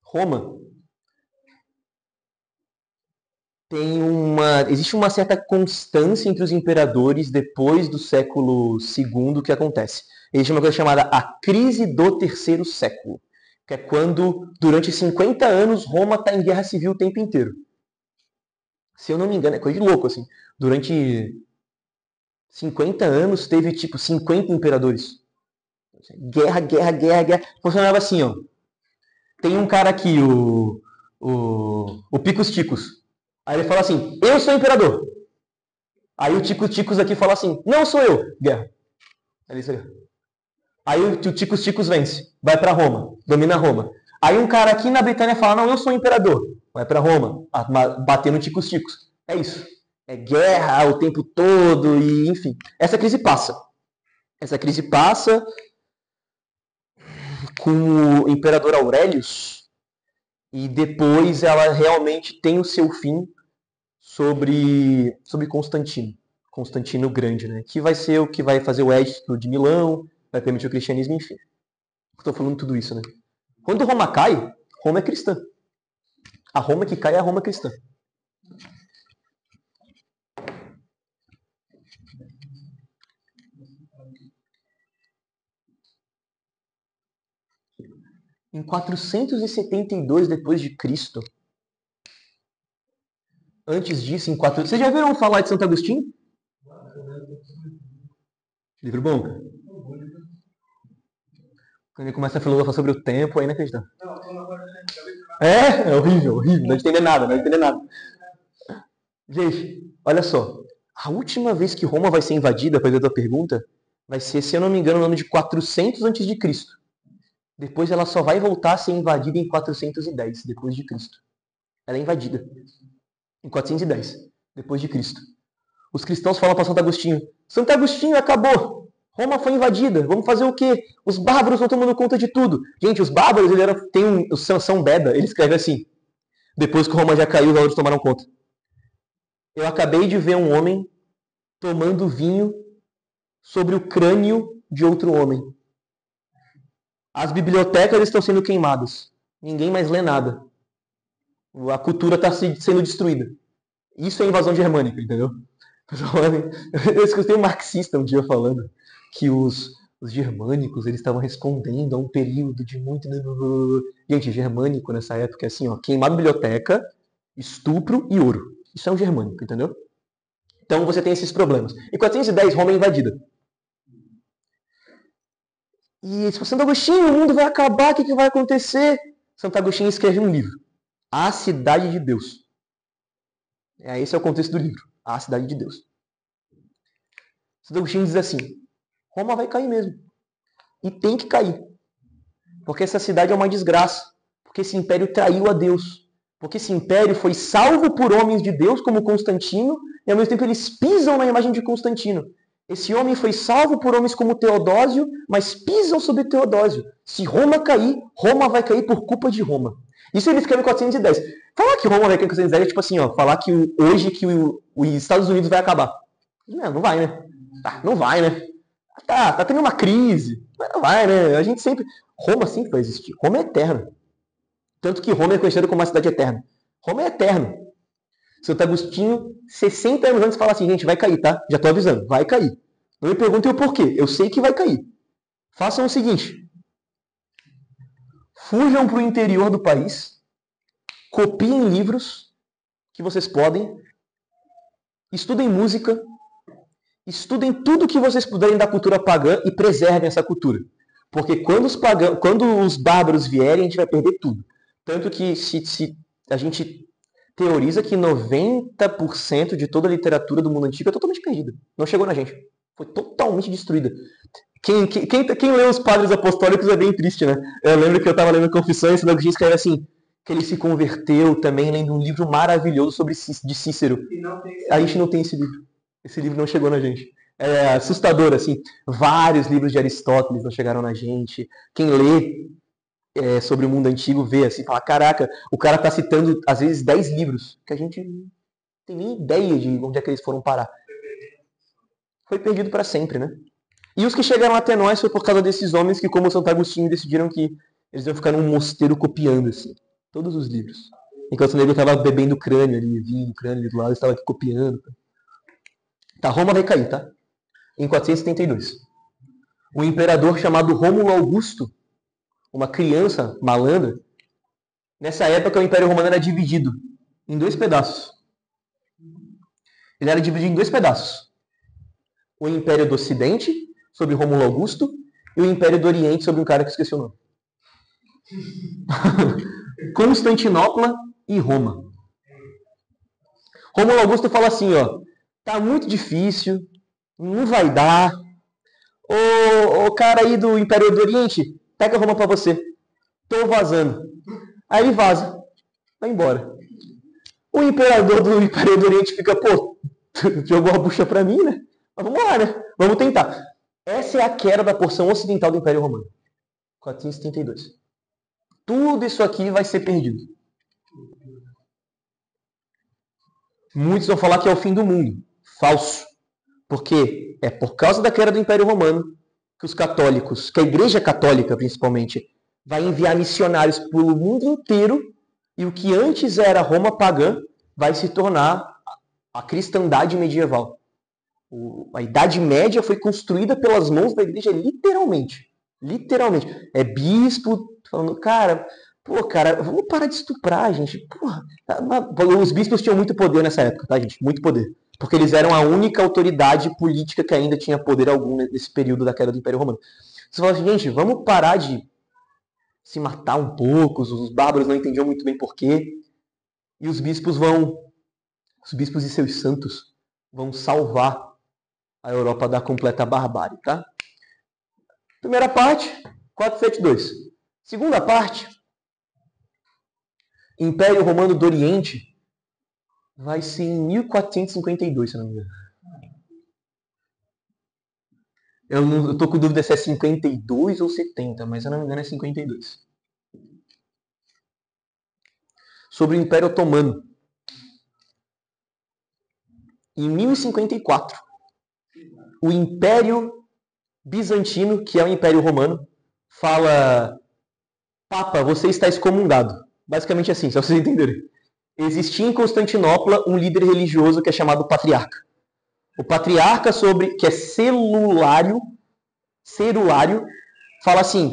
Roma existe uma certa constância entre os imperadores depois do século II que acontece. Existe uma coisa chamada a crise do terceiro século, que é quando, durante 50 anos, Roma está em guerra civil o tempo inteiro. Se eu não me engano, é coisa de louco, assim. Durante 50 anos, teve, 50 imperadores. Guerra, guerra, guerra, guerra. Funcionava assim, ó. Tem um cara aqui, o Picos Ticos. Aí ele fala assim, eu sou imperador. Aí o Ticos Ticos aqui fala assim, não sou eu. Guerra. Aí o Ticos Ticos vence. Vai para Roma. Domina Roma. Aí um cara aqui na Britânia fala, não, eu sou imperador. Vai para Roma. Bater no Ticos Ticos. É isso. É guerra o tempo todo e, enfim. Essa crise passa. Essa crise passa com o imperador Aurelius e depois ela realmente tem o seu fim sobre Constantino. Constantino Grande, né? Que vai ser o que vai fazer o Edito de Milão, vai permitir o cristianismo, enfim. Estou falando tudo isso, né? Quando Roma cai, Roma é cristã. A Roma que cai é a Roma cristã. Em 472 depois de Cristo, antes disso, Vocês já viram falar de Santo Agostinho? Livro bom, cara. Quando ele começa a filosofar sobre o tempo, é inacreditável. É horrível, horrível. Não entender nada, Gente, olha só. A última vez que Roma vai ser invadida, para fazer a tua pergunta, vai ser, se eu não me engano, no ano de 400 a.C. Depois ela só vai voltar a ser invadida em 410 depois de Cristo. Ela é invadida em 410 depois de Cristo. Os cristãos falam para Santo Agostinho: Santo Agostinho, acabou. Roma foi invadida. Vamos fazer o quê? Os bárbaros estão tomando conta de tudo. Gente, os bárbaros, o Sansão Beda, ele escreve assim: depois que Roma já caiu, os bárbaros tomaram conta. Eu acabei de ver um homem tomando vinho sobre o crânio de outro homem. As bibliotecas estão sendo queimadas. Ninguém mais lê nada. A cultura está sendo destruída. Isso é invasão germânica, entendeu? Eu escutei um marxista um dia falando que os germânicos eles estavam respondendo a um período de muito... Gente, germânico nessa época é assim, ó, queimar biblioteca, estupro e ouro. Isso é um germânico, entendeu? Então você tem esses problemas. Em 410, Roma é invadida. E se Santo Agostinho, o mundo vai acabar, o que vai acontecer? Santo Agostinho escreve um livro, A Cidade de Deus. Esse é o contexto do livro, A Cidade de Deus. Santo Agostinho diz assim, Roma vai cair mesmo. E tem que cair. Porque essa cidade é uma desgraça. Porque esse império traiu a Deus. Porque esse império foi salvo por homens de Deus, como Constantino, e ao mesmo tempo eles pisam na imagem de Constantino. Esse homem foi salvo por homens como Teodósio, mas pisam sobre Teodósio. Se Roma cair, Roma vai cair por culpa de Roma. Isso ele escreve em 410. Falar que Roma vai cair em 410 é tipo assim, ó, falar que hoje que os Estados Unidos vai acabar. Não vai, né? Não vai, né? Tá tendo uma crise. Mas não vai, né? A gente sempre... Roma sempre vai existir. Roma é eterna. Tanto que Roma é conhecida como uma cidade eterna. Roma é eterno. Santo Agostinho, 60 anos antes, fala assim, gente, vai cair, tá? Já tô avisando, vai cair. Não me perguntem o porquê, eu sei que vai cair. Façam o seguinte. Fujam para o interior do país, copiem livros que vocês podem, estudem música, estudem tudo que vocês puderem da cultura pagã e preservem essa cultura. Porque quando os bárbaros vierem, a gente vai perder tudo. Tanto que se a gente teoriza que 90% de toda a literatura do mundo antigo é totalmente perdida. Não chegou na gente. Foi totalmente destruída. Quem lê os Padres Apostólicos é bem triste, né? Eu lembro que eu estava lendo Confissões, e Agostinho escreve assim, que ele se converteu também lendo um livro maravilhoso de Cícero. A gente não tem esse livro. Esse livro não chegou na gente. É assustador, assim. Vários livros de Aristóteles não chegaram na gente. Quem lê sobre o mundo antigo vê assim, fala, caraca, o cara tá citando às vezes 10 livros, que a gente não tem nem ideia de onde é que eles foram parar. Foi perdido para sempre, né? E os que chegaram até nós foi por causa desses homens que, como Santo Agostinho, decidiram que eles iam ficar num mosteiro copiando, assim, todos os livros. Enquanto o nego estava bebendo crânio ali, vinho, crânio ali do lado, estava aqui copiando. Tá, Roma vai cair, tá? Em 472. Um imperador chamado Rômulo Augusto, uma criança malandra, nessa época o Império Romano era dividido em 2 pedaços. Ele era dividido em 2 pedaços. O Império do Ocidente, sobre Rômulo Augusto, e o Império do Oriente, sobre um cara que esqueci o nome. Constantinopla e Roma. Rômulo Augusto fala assim, ó, tá muito difícil, não vai dar. O cara aí do Império do Oriente, pega Roma pra você. Tô vazando. Aí ele vaza. Vai embora. O imperador do Império do Oriente fica, pô, jogou a bucha pra mim, né? Mas vamos lá, né? Vamos tentar. Essa é a queda da porção ocidental do Império Romano. 472. Tudo isso aqui vai ser perdido. Muitos vão falar que é o fim do mundo. Falso. Porque é por causa da queda do Império Romano que os católicos, que a Igreja Católica principalmente, vai enviar missionários pelo mundo inteiro e o que antes era Roma pagã vai se tornar a cristandade medieval. A Idade Média foi construída pelas mãos da Igreja literalmente. Literalmente. É bispo falando, cara, vamos parar de estuprar, gente. Porra. Os bispos tinham muito poder nessa época, tá, gente? Muito poder. Porque eles eram a única autoridade política que ainda tinha poder algum nesse período da queda do Império Romano. Você fala assim, gente, vamos parar de se matar um pouco, os bárbaros não entendiam muito bem porquê. E os bispos e seus santos vão salvar a Europa da completa barbárie, tá? Primeira parte, 472. Segunda parte, Império Romano do Oriente, vai ser em 1452, se não me engano. Eu tô com dúvida se é 52 ou 70, mas se não me engano é 52. Sobre o Império Otomano. Em 1054, o Império Bizantino, que é o Império Romano, fala: Papa, você está excomungado. Basicamente assim, só pra vocês entenderem. Existia em Constantinopla um líder religioso que é chamado Patriarca. O Patriarca, que é cerulário, fala assim: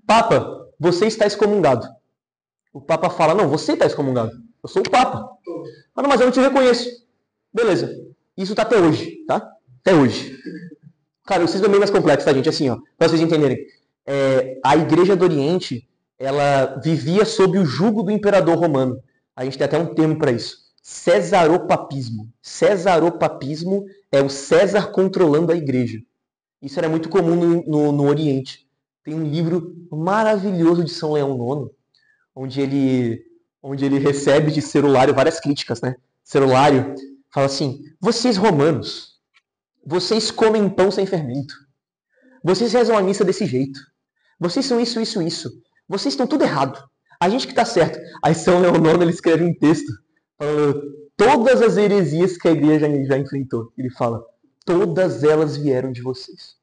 Papa, você está excomungado. O Papa fala: não, você está excomungado. Eu sou o Papa. Ah, não, mas eu não te reconheço. Beleza. Isso tá até hoje, tá? Até hoje. Cara, o sistema é bem mais complexo, tá, gente? Assim, ó, pra vocês entenderem. A Igreja do Oriente, ela vivia sob o jugo do imperador romano. A gente tem até um termo para isso. Cesaropapismo. Cesaropapismo é o César controlando a igreja. Isso era muito comum no Oriente. Tem um livro maravilhoso de São Leão IX, onde ele recebe de Cerulário várias críticas, né? Cerulário fala assim: vocês romanos, vocês comem pão sem fermento. Vocês rezam a missa desse jeito. Vocês são isso, isso, isso. Vocês estão tudo errado. A gente que está certo. Aí São Leão IX, ele escreve um texto falando todas as heresias que a igreja já enfrentou. Ele fala: todas elas vieram de vocês.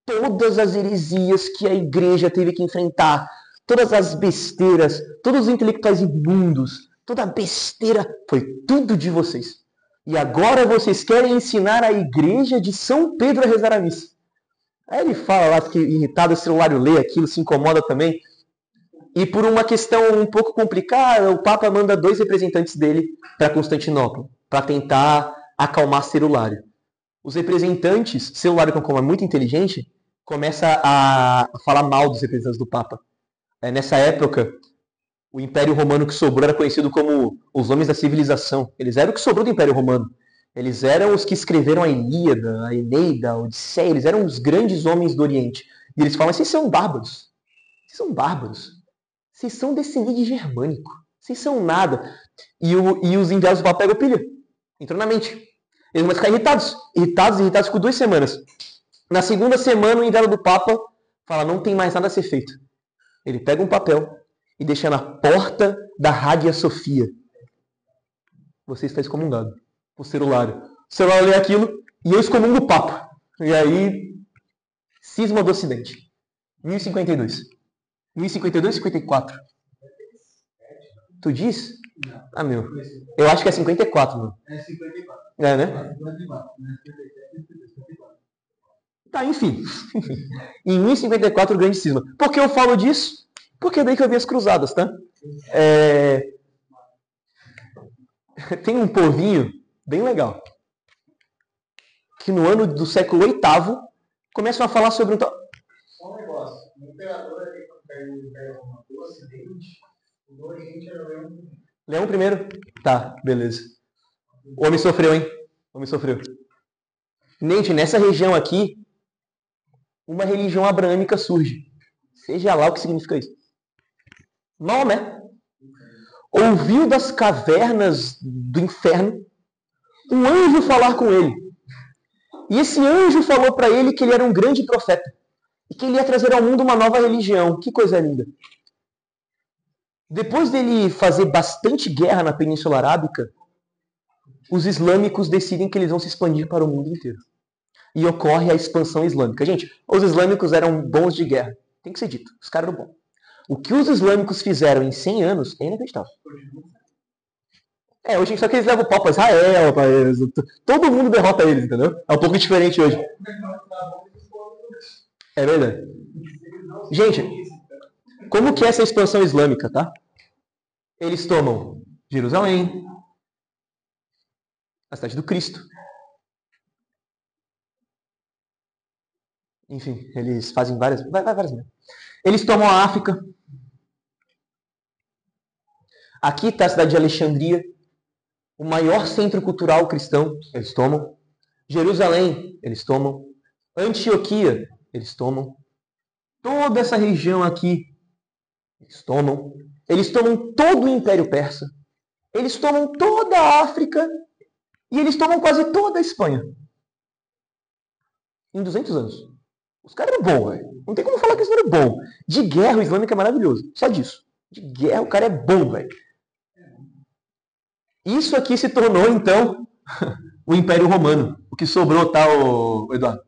Todas as heresias que a igreja teve que enfrentar, todas as besteiras, todos os intelectuais imundos, toda a besteira, foi tudo de vocês. E agora vocês querem ensinar a igreja de São Pedro a rezar a missa. Aí ele fala lá que irritado, o celular lê aquilo, se incomoda também. E por uma questão um pouco complicada, o Papa manda 2 representantes dele para Constantinopla, para tentar acalmar Celulário. Os representantes, Celulário, como é muito inteligente, começa a falar mal dos representantes do Papa. Nessa época, o Império Romano que sobrou era conhecido como os homens da civilização. Eles eram o que sobrou do Império Romano. Eles eram os que escreveram a Ilíada, a Eneida, a Odisseia. Eles eram os grandes homens do Oriente. E eles falam, vocês são bárbaros. Vocês são bárbaros. Vocês são descendentes de germânico. Vocês são nada. E os enviados do Papa pegam pilha. Entrou na mente. Eles vão ficar irritados. Irritados por 2 semanas. Na segunda semana, o enviado do Papa fala, não tem mais nada a ser feito. Ele pega um papel e deixa na porta da Hagia Sophia. Você está excomungado. O Celulário. O Celulário lê aquilo e eu excomungo o Papa. E aí, cisma do Ocidente. 1052. 1052 ou 54? Tu diz? Não. Ah, meu. Eu acho que é 54, meu. É 54. É, né? 54. Não é 54. Tá, enfim. Em 1054, o grande cisma. Por que eu falo disso? Porque é daí que eu vi as cruzadas, tá? Tem um povinho bem legal. Que no ano do século VIII começam a falar sobre um tal... Só um negócio. O imperador ali que pega o Império Romano do Ocidente, o do Oriente era Leão I? Tá, beleza. O homem sofreu, hein? O homem sofreu. Gente, nessa região aqui, uma religião abraâmica surge. Seja lá o que significa isso. Maomé ouviu das cavernas do inferno um anjo falar com ele. E esse anjo falou para ele que ele era um grande profeta e que ele ia trazer ao mundo uma nova religião. Que coisa linda. Depois dele fazer bastante guerra na Península Arábica, os islâmicos decidem que eles vão se expandir para o mundo inteiro. E ocorre a expansão islâmica. Gente, os islâmicos eram bons de guerra. Tem que ser dito. Os caras eram bons. O que os islâmicos fizeram em 100 anos é inacreditável. Hoje só que eles levam o pau para Israel, todo mundo derrota eles, entendeu? É um pouco diferente hoje. É verdade. Gente, como que é essa expansão islâmica, tá? Eles tomam Jerusalém, a cidade do Cristo. Enfim, eles fazem várias. Eles tomam a África. Aqui está a cidade de Alexandria, o maior centro cultural cristão. Eles tomam. Jerusalém, eles tomam. Antioquia, eles tomam. Toda essa região aqui, eles tomam. Eles tomam todo o Império Persa. Eles tomam toda a África. E eles tomam quase toda a Espanha. Em 200 anos. Os caras eram bons, velho. Não tem como falar que eles não eram bons. De guerra, o islâmico é maravilhoso. Só disso. De guerra, o cara é bom, velho. Isso aqui se tornou, então, o Império Romano. O que sobrou, tá, Eduardo?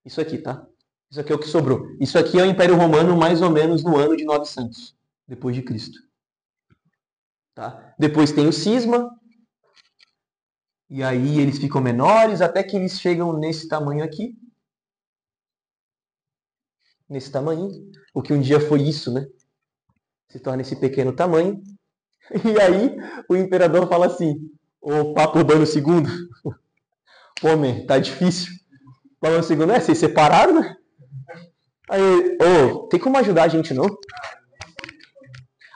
Isso aqui, tá? Isso aqui é o que sobrou. Isso aqui é o Império Romano mais ou menos no ano de 900, depois de Cristo. Tá? Depois tem o cisma. E aí eles ficam menores até que eles chegam nesse tamanho aqui. Nesse tamanho. O que um dia foi isso, né? Se torna esse pequeno tamanho. E aí o imperador fala assim, o Papa Urbano II, homem, tá difícil. O Urbano II, vocês separaram, né? Aí, tem como ajudar a gente, não?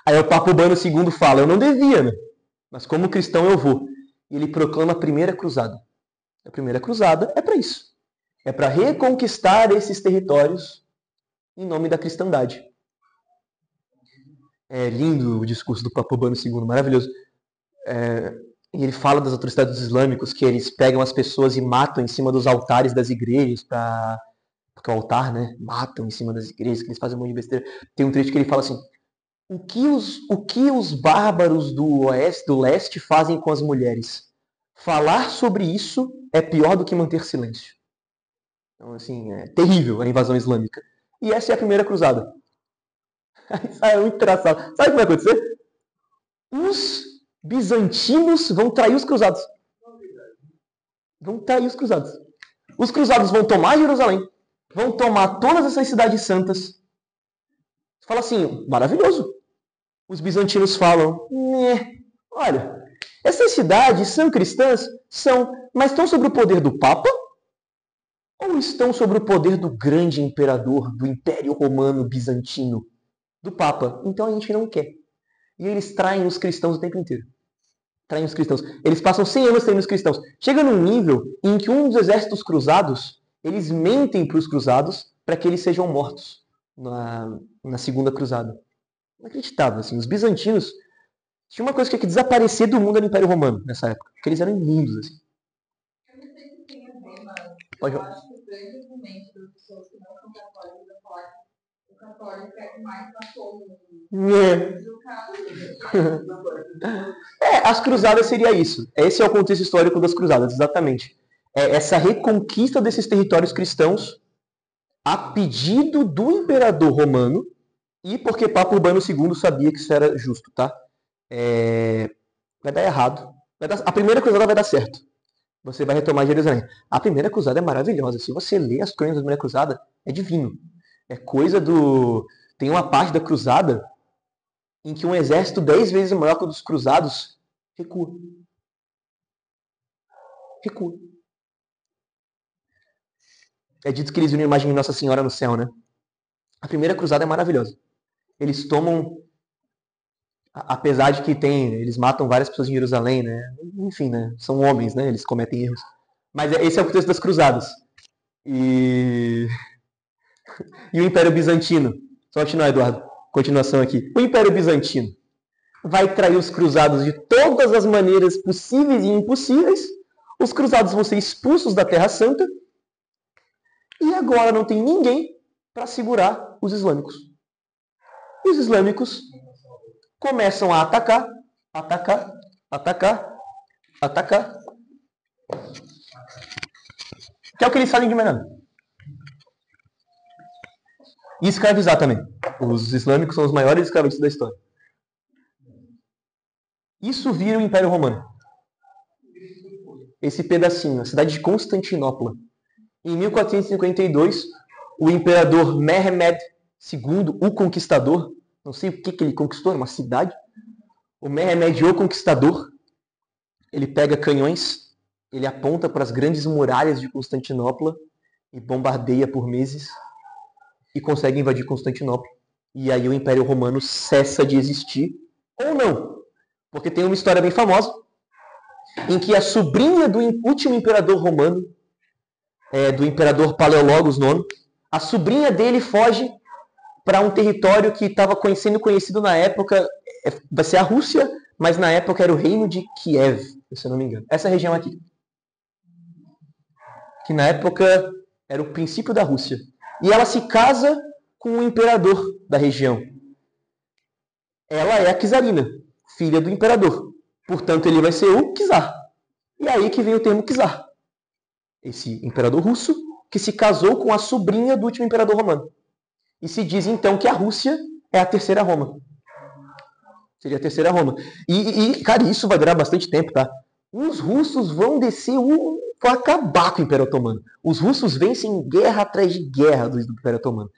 Aí o Papa Urbano II fala, eu não devia, né? Mas como cristão eu vou. E ele proclama a primeira cruzada. A primeira cruzada é para isso. É para reconquistar esses territórios em nome da cristandade. É lindo o discurso do Papa Urbano II, maravilhoso. E ele fala das atrocidades dos islâmicos, que eles pegam as pessoas e matam em cima dos altares das igrejas, porque o altar, né, matam em cima das igrejas, que eles fazem um monte de besteira. Tem um trecho que ele fala assim, o que os bárbaros do leste fazem com as mulheres? Falar sobre isso é pior do que manter silêncio. Então, assim, é terrível a invasão islâmica. E essa é a primeira cruzada. Isso é muito engraçado. Sabe o que vai acontecer? Os bizantinos vão trair os cruzados. Vão trair os cruzados. Os cruzados vão tomar Jerusalém. Vão tomar todas essas cidades santas. Fala assim, maravilhoso. Os bizantinos falam, olha, essas cidades são cristãs? São, mas estão sob o poder do Papa? Ou estão sob o poder do grande imperador, do Império Romano Bizantino, do Papa? Então a gente não quer. E eles traem os cristãos o tempo inteiro. Traem os cristãos. Eles passam 100 anos traindo os cristãos. Chega num nível em que um dos exércitos cruzados, eles mentem para os cruzados para que eles sejam mortos na segunda cruzada. Inacreditável, assim. Os bizantinos tinha uma coisa que tinha que desaparecer do mundo do Império Romano nessa época, porque eles eram imundos, assim. Eu não sei se tem a ver, mas Pode eu falar. acho que o grande argumento das pessoas que não são católicas é falar que o católico é que mais passou no mundo. No caso, As cruzadas seria isso. Esse é o contexto histórico das cruzadas, exatamente. É essa reconquista desses territórios cristãos a pedido do imperador romano e porque Papa Urbano II sabia que isso era justo, tá? Vai dar errado. A primeira cruzada vai dar certo. Você vai retomar Jerusalém. A primeira cruzada é maravilhosa. Se você lê as crônicas da primeira cruzada, é divino. É coisa do... Tem uma parte da cruzada em que um exército 10 vezes maior que o dos cruzados recua. Recua. É dito que eles viram a imagem de Nossa Senhora no céu, né? A primeira cruzada é maravilhosa. Eles tomam... Apesar de que eles matam várias pessoas em Jerusalém, né? Enfim, né? São homens, né? Eles cometem erros. Mas esse é o contexto das cruzadas. E o Império Bizantino. Só continuar, Eduardo. Continuação aqui. O Império Bizantino vai trair os cruzados de todas as maneiras possíveis e impossíveis. Os cruzados vão ser expulsos da Terra Santa. E agora não tem ninguém para segurar os islâmicos. E os islâmicos começam a atacar, atacar, atacar, atacar. Que é o que eles fazem de melhor. E escravizar também. Os islâmicos são os maiores escravistas da história. Isso vira o Império Romano. Esse pedacinho, a cidade de Constantinopla. Em 1452, o imperador Mehmed II, o Conquistador, não sei o que ele conquistou, era uma cidade. O Mehmed, o Conquistador, ele pega canhões, ele aponta para as grandes muralhas de Constantinopla e bombardeia por meses e consegue invadir Constantinopla. E aí o Império Romano cessa de existir, ou não. Porque tem uma história bem famosa, em que a sobrinha do último imperador romano, do imperador Paleologos IX, a sobrinha dele foge para um território que estava sendo conhecido na época, vai ser a Rússia, mas na época era o reino de Kiev, se eu não me engano. Essa região aqui. Que na época era o princípio da Rússia. E ela se casa com o imperador da região. Ela é a czarina, filha do imperador. Portanto, ele vai ser o czar. E aí que vem o termo czar. Esse imperador russo que se casou com a sobrinha do último imperador romano. E se diz então que a Rússia é a terceira Roma. Seria a terceira Roma. E cara, isso vai durar bastante tempo, tá? Os russos vão descer, vão acabar com o Império Otomano. Os russos vencem guerra atrás de guerra do Império Otomano.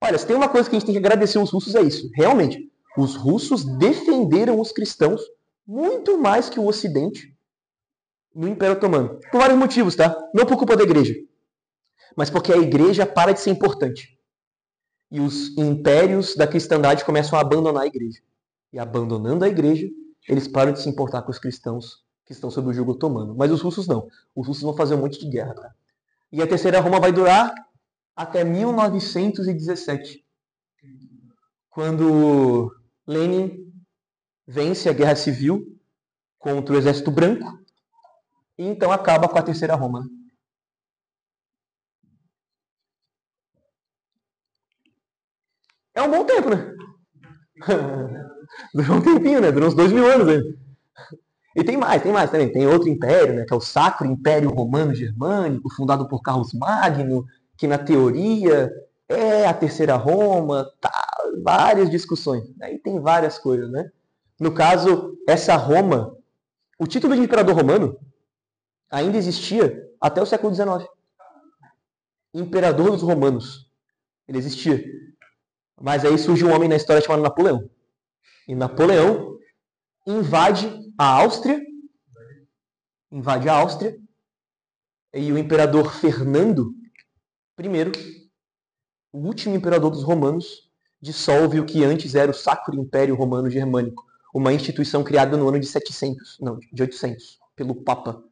Olha, se tem uma coisa que a gente tem que agradecer aos russos é isso. Realmente, os russos defenderam os cristãos muito mais que o Ocidente no Império Otomano. Por vários motivos, tá? Não por culpa da igreja. Mas porque a igreja para de ser importante. E os impérios da cristandade começam a abandonar a igreja. E abandonando a igreja, eles param de se importar com os cristãos que estão sob o jugo otomano. Mas os russos não. Os russos vão fazer um monte de guerra. Tá? E a terceira Roma vai durar até 1917. Quando Lenin vence a Guerra Civil contra o Exército Branco. E então acaba com a terceira Roma. É um bom tempo, né? Durou um tempinho, né? Durou uns 2000 anos ainda. E tem mais também. Tem outro império, né? Que é o Sacro Império Romano Germânico, fundado por Carlos Magno, que na teoria é a terceira Roma, tá, várias discussões. Aí tem várias coisas, né? No caso, essa Roma, o título de imperador romano ainda existia até o século XIX. Imperador dos Romanos. Ele existia. Mas aí surge um homem na história chamado Napoleão. E Napoleão invade a Áustria, e o imperador Fernando I, o último imperador dos romanos, dissolve o que antes era o Sacro Império Romano Germânico, uma instituição criada no ano de 800, pelo Papa.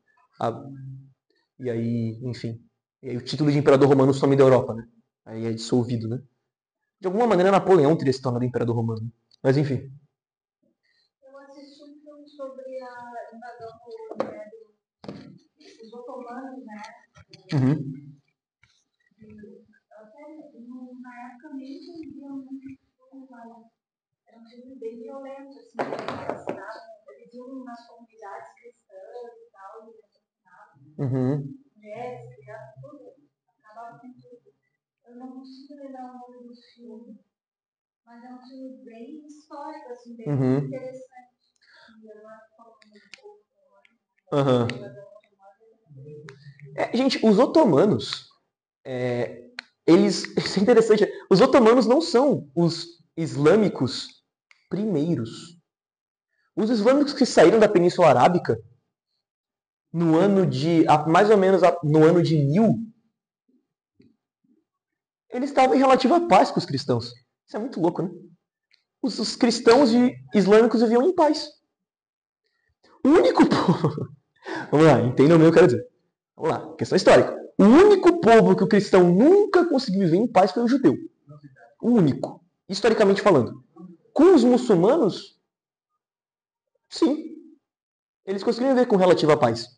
E aí, enfim, o título de imperador romano some da Europa, né? Aí é dissolvido, né? De alguma maneira, Napoleão teria se tornado imperador romano. Mas, enfim. Eu assisti um filme sobre a invasão dos otomanos, né? Uhum. Até na época mesmo era um filme bem violento, assim, eles iam nas comunidades cristãs e tal, e assassinavam mulheres, crianças, tudo, acabavam com tudo. Eu não consigo lembrar o nome do filme, mas é um filme bem histórico, assim, bem interessante. E eu acho que gente, os otomanos, isso é interessante, os otomanos não são os islâmicos primeiros. Os islâmicos que saíram da Península Arábica no ano de, mais ou menos no ano de 1000, eles estavam em relativa paz com os cristãos. Isso é muito louco, né? Os cristãos e islâmicos viviam em paz. O único povo... Vamos lá, entendam o que eu quero dizer. Vamos lá, questão histórica. O único povo que o cristão nunca conseguiu viver em paz foi o judeu. O único. Historicamente falando. Com os muçulmanos, sim. Eles conseguiram viver com relativa paz.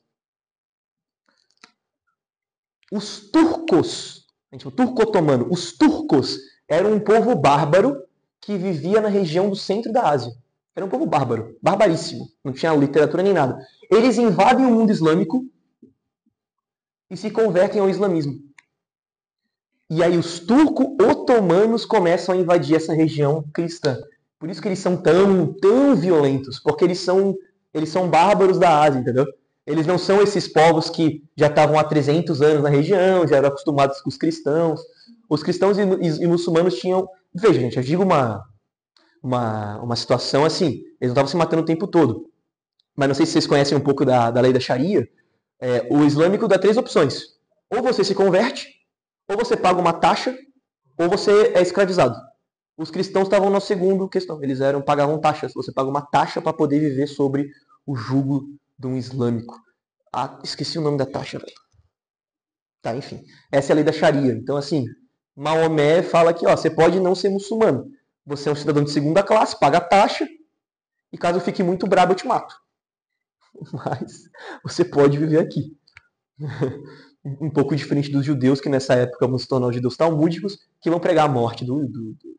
Os turcos, o turco otomano, os turcos eram um povo bárbaro que vivia na região do centro da Ásia. Era um povo bárbaro, barbaríssimo. Não tinha literatura nem nada. Eles invadem o mundo islâmico e se convertem ao islamismo. E aí os turco-otomanos começam a invadir essa região cristã. Por isso que eles são tão violentos, porque eles são bárbaros da Ásia, entendeu? Eles não são esses povos que já estavam há 300 anos na região, já eram acostumados com os cristãos. Os cristãos e muçulmanos tinham... Veja, gente, eu digo uma situação assim, eles não estavam se matando o tempo todo. Mas não sei se vocês conhecem um pouco da lei da Sharia. O islâmico dá 3 opções. Ou você se converte, ou você paga uma taxa, ou você é escravizado. Os cristãos estavam na segunda questão. Eles pagavam taxas. Você paga uma taxa para poder viver sobre o jugo de um islâmico. Esqueci o nome da taxa, velho. Tá, enfim. Essa é a lei da Sharia. Então, assim, Maomé fala que você pode não ser muçulmano. Você é um cidadão de segunda classe, paga a taxa, e caso eu fique muito brabo, eu te mato. Mas você pode viver aqui. Um pouco diferente dos judeus, que nessa época vão se tornar os judeus talmúdicos, que vão pregar a morte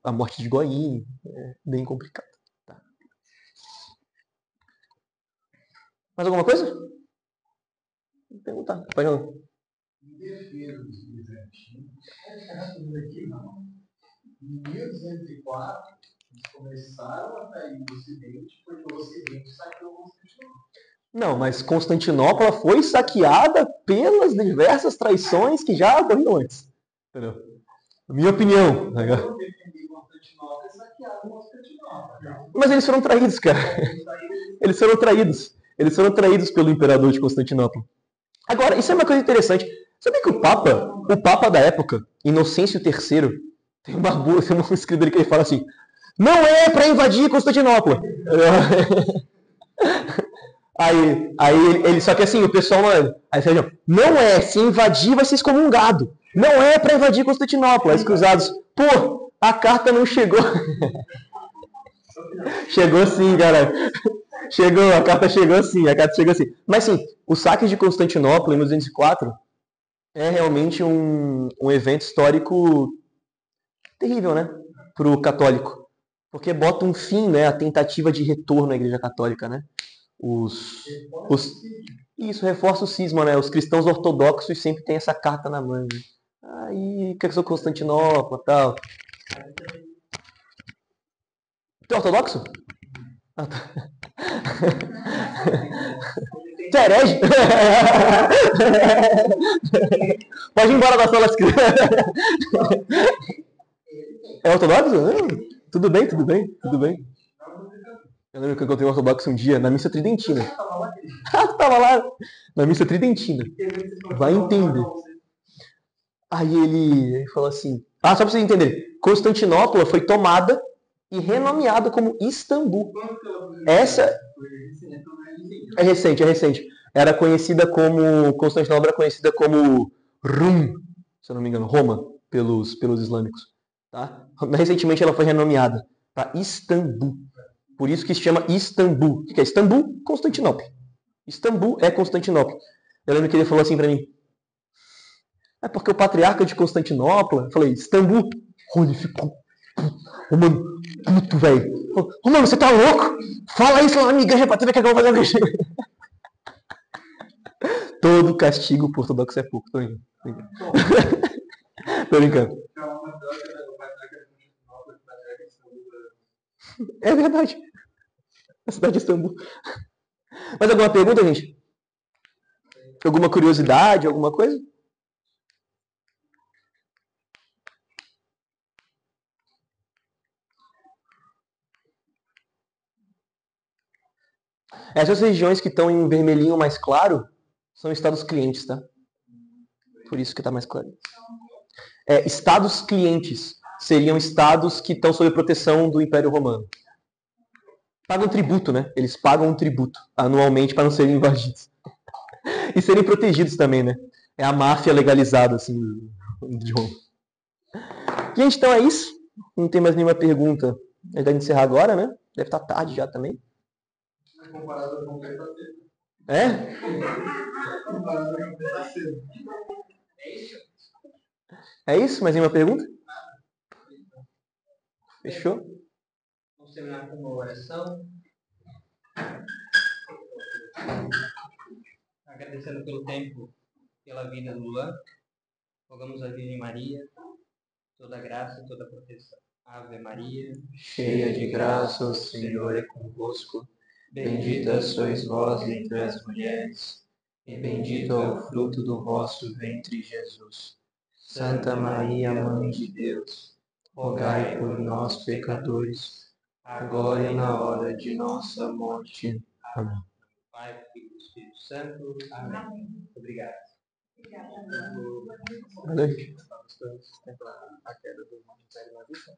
a morte de Goim. É bem complicado. Tá. Mais alguma coisa? Vou perguntar. Pode falar. Em defesa dos bizantinos, em 1204, eles começaram a cair no Ocidente, porque o Ocidente saqueou Constantinopla. Não, mas Constantinopla foi saqueada pelas diversas traições que já ocorriam antes. Entendeu? Minha opinião. Eu defendi Constantinopla e saquearam Constantinopla. Mas eles foram traídos, cara. Eles foram traídos. Eles foram traídos pelo imperador de Constantinopla. Agora, isso é uma coisa interessante. Sabia que o Papa da época, Inocêncio III, tem um escrito dele que ele fala assim: não é para invadir Constantinopla. Aí ele, só que assim, o pessoal não é, se invadir vai ser excomungado. Não é para invadir Constantinopla. Os cruzados, a carta não chegou. Chegou sim, cara. A carta chegou sim. Mas sim, o saque de Constantinopla em 1204 é realmente um evento histórico terrível, né? Para o católico. Porque bota um fim, né, à tentativa de retorno à Igreja Católica, né? Isso reforça o cisma, né? Os cristãos ortodoxos sempre têm essa carta na mão. Aí, quer que eu sou Constantinopla e tal. Tu é ortodoxo? Ah, tá. Tu é herege? Pode ir embora da sala escrita. É ortodoxo? Não. Tudo bem, tudo bem, tudo bem. Eu lembro que eu encontrei um ortodoxo um dia na missa tridentina. Tava lá na missa tridentina. Vai entender. Aí ele falou assim... Ah, só pra vocês entenderem. Constantinopla foi tomada e renomeada como Istambul. Essa é recente, é recente. Era conhecida como... Constantinopla era conhecida como Rum, se eu não me engano, Roma, pelos islâmicos. Tá? Recentemente ela foi renomeada para Istambul. Por isso que se chama Istambul. O que é Istambul? Constantinopla. Istambul é Constantinopla. Eu lembro que ele falou assim pra mim. É porque o patriarca de Constantinopla... Eu falei, Istambul. Ele ficou... Ô, mano, puto, velho. Ô, mano, você tá louco? Fala isso lá na minha igreja pra tu ver o que eu vou fazer. Todo castigo por ortodoxo é pouco. Tô brincando. Tô brincando. É verdade. A cidade de Istambul. Mais alguma pergunta, gente? Alguma curiosidade, alguma coisa? Essas regiões que estão em vermelhinho mais claro são estados clientes, tá? Por isso que está mais claro. Estados clientes seriam estados que estão sob proteção do Império Romano. Pagam tributo, né? Eles pagam um tributo anualmente para não serem invadidos. E serem protegidos também, né? É a máfia legalizada, assim, de Roma. Gente, então é isso. Não tem mais nenhuma pergunta. A gente vai encerrar agora, né? Deve estar tarde já também. Comparado com o que tá cedo. É? Comparado com o que tá cedo. É isso? Mais nenhuma pergunta? Fechou? Vamos terminar com uma oração. Agradecendo pelo tempo, pela vida do Luan. Rogamos a Virgem Maria, toda graça, toda proteção. Ave Maria, cheia de graça, o Senhor é convosco. Bendita sois vós entre as mulheres, e bendito é o fruto do vosso ventre, Jesus. Santa Maria, Mãe de Deus, rogai por nós, pecadores, agora e na hora de nossa morte. Amém. Pai, Filho e Espírito Santo. Amém. Obrigado. Boa noite. A queda do Império Nazista.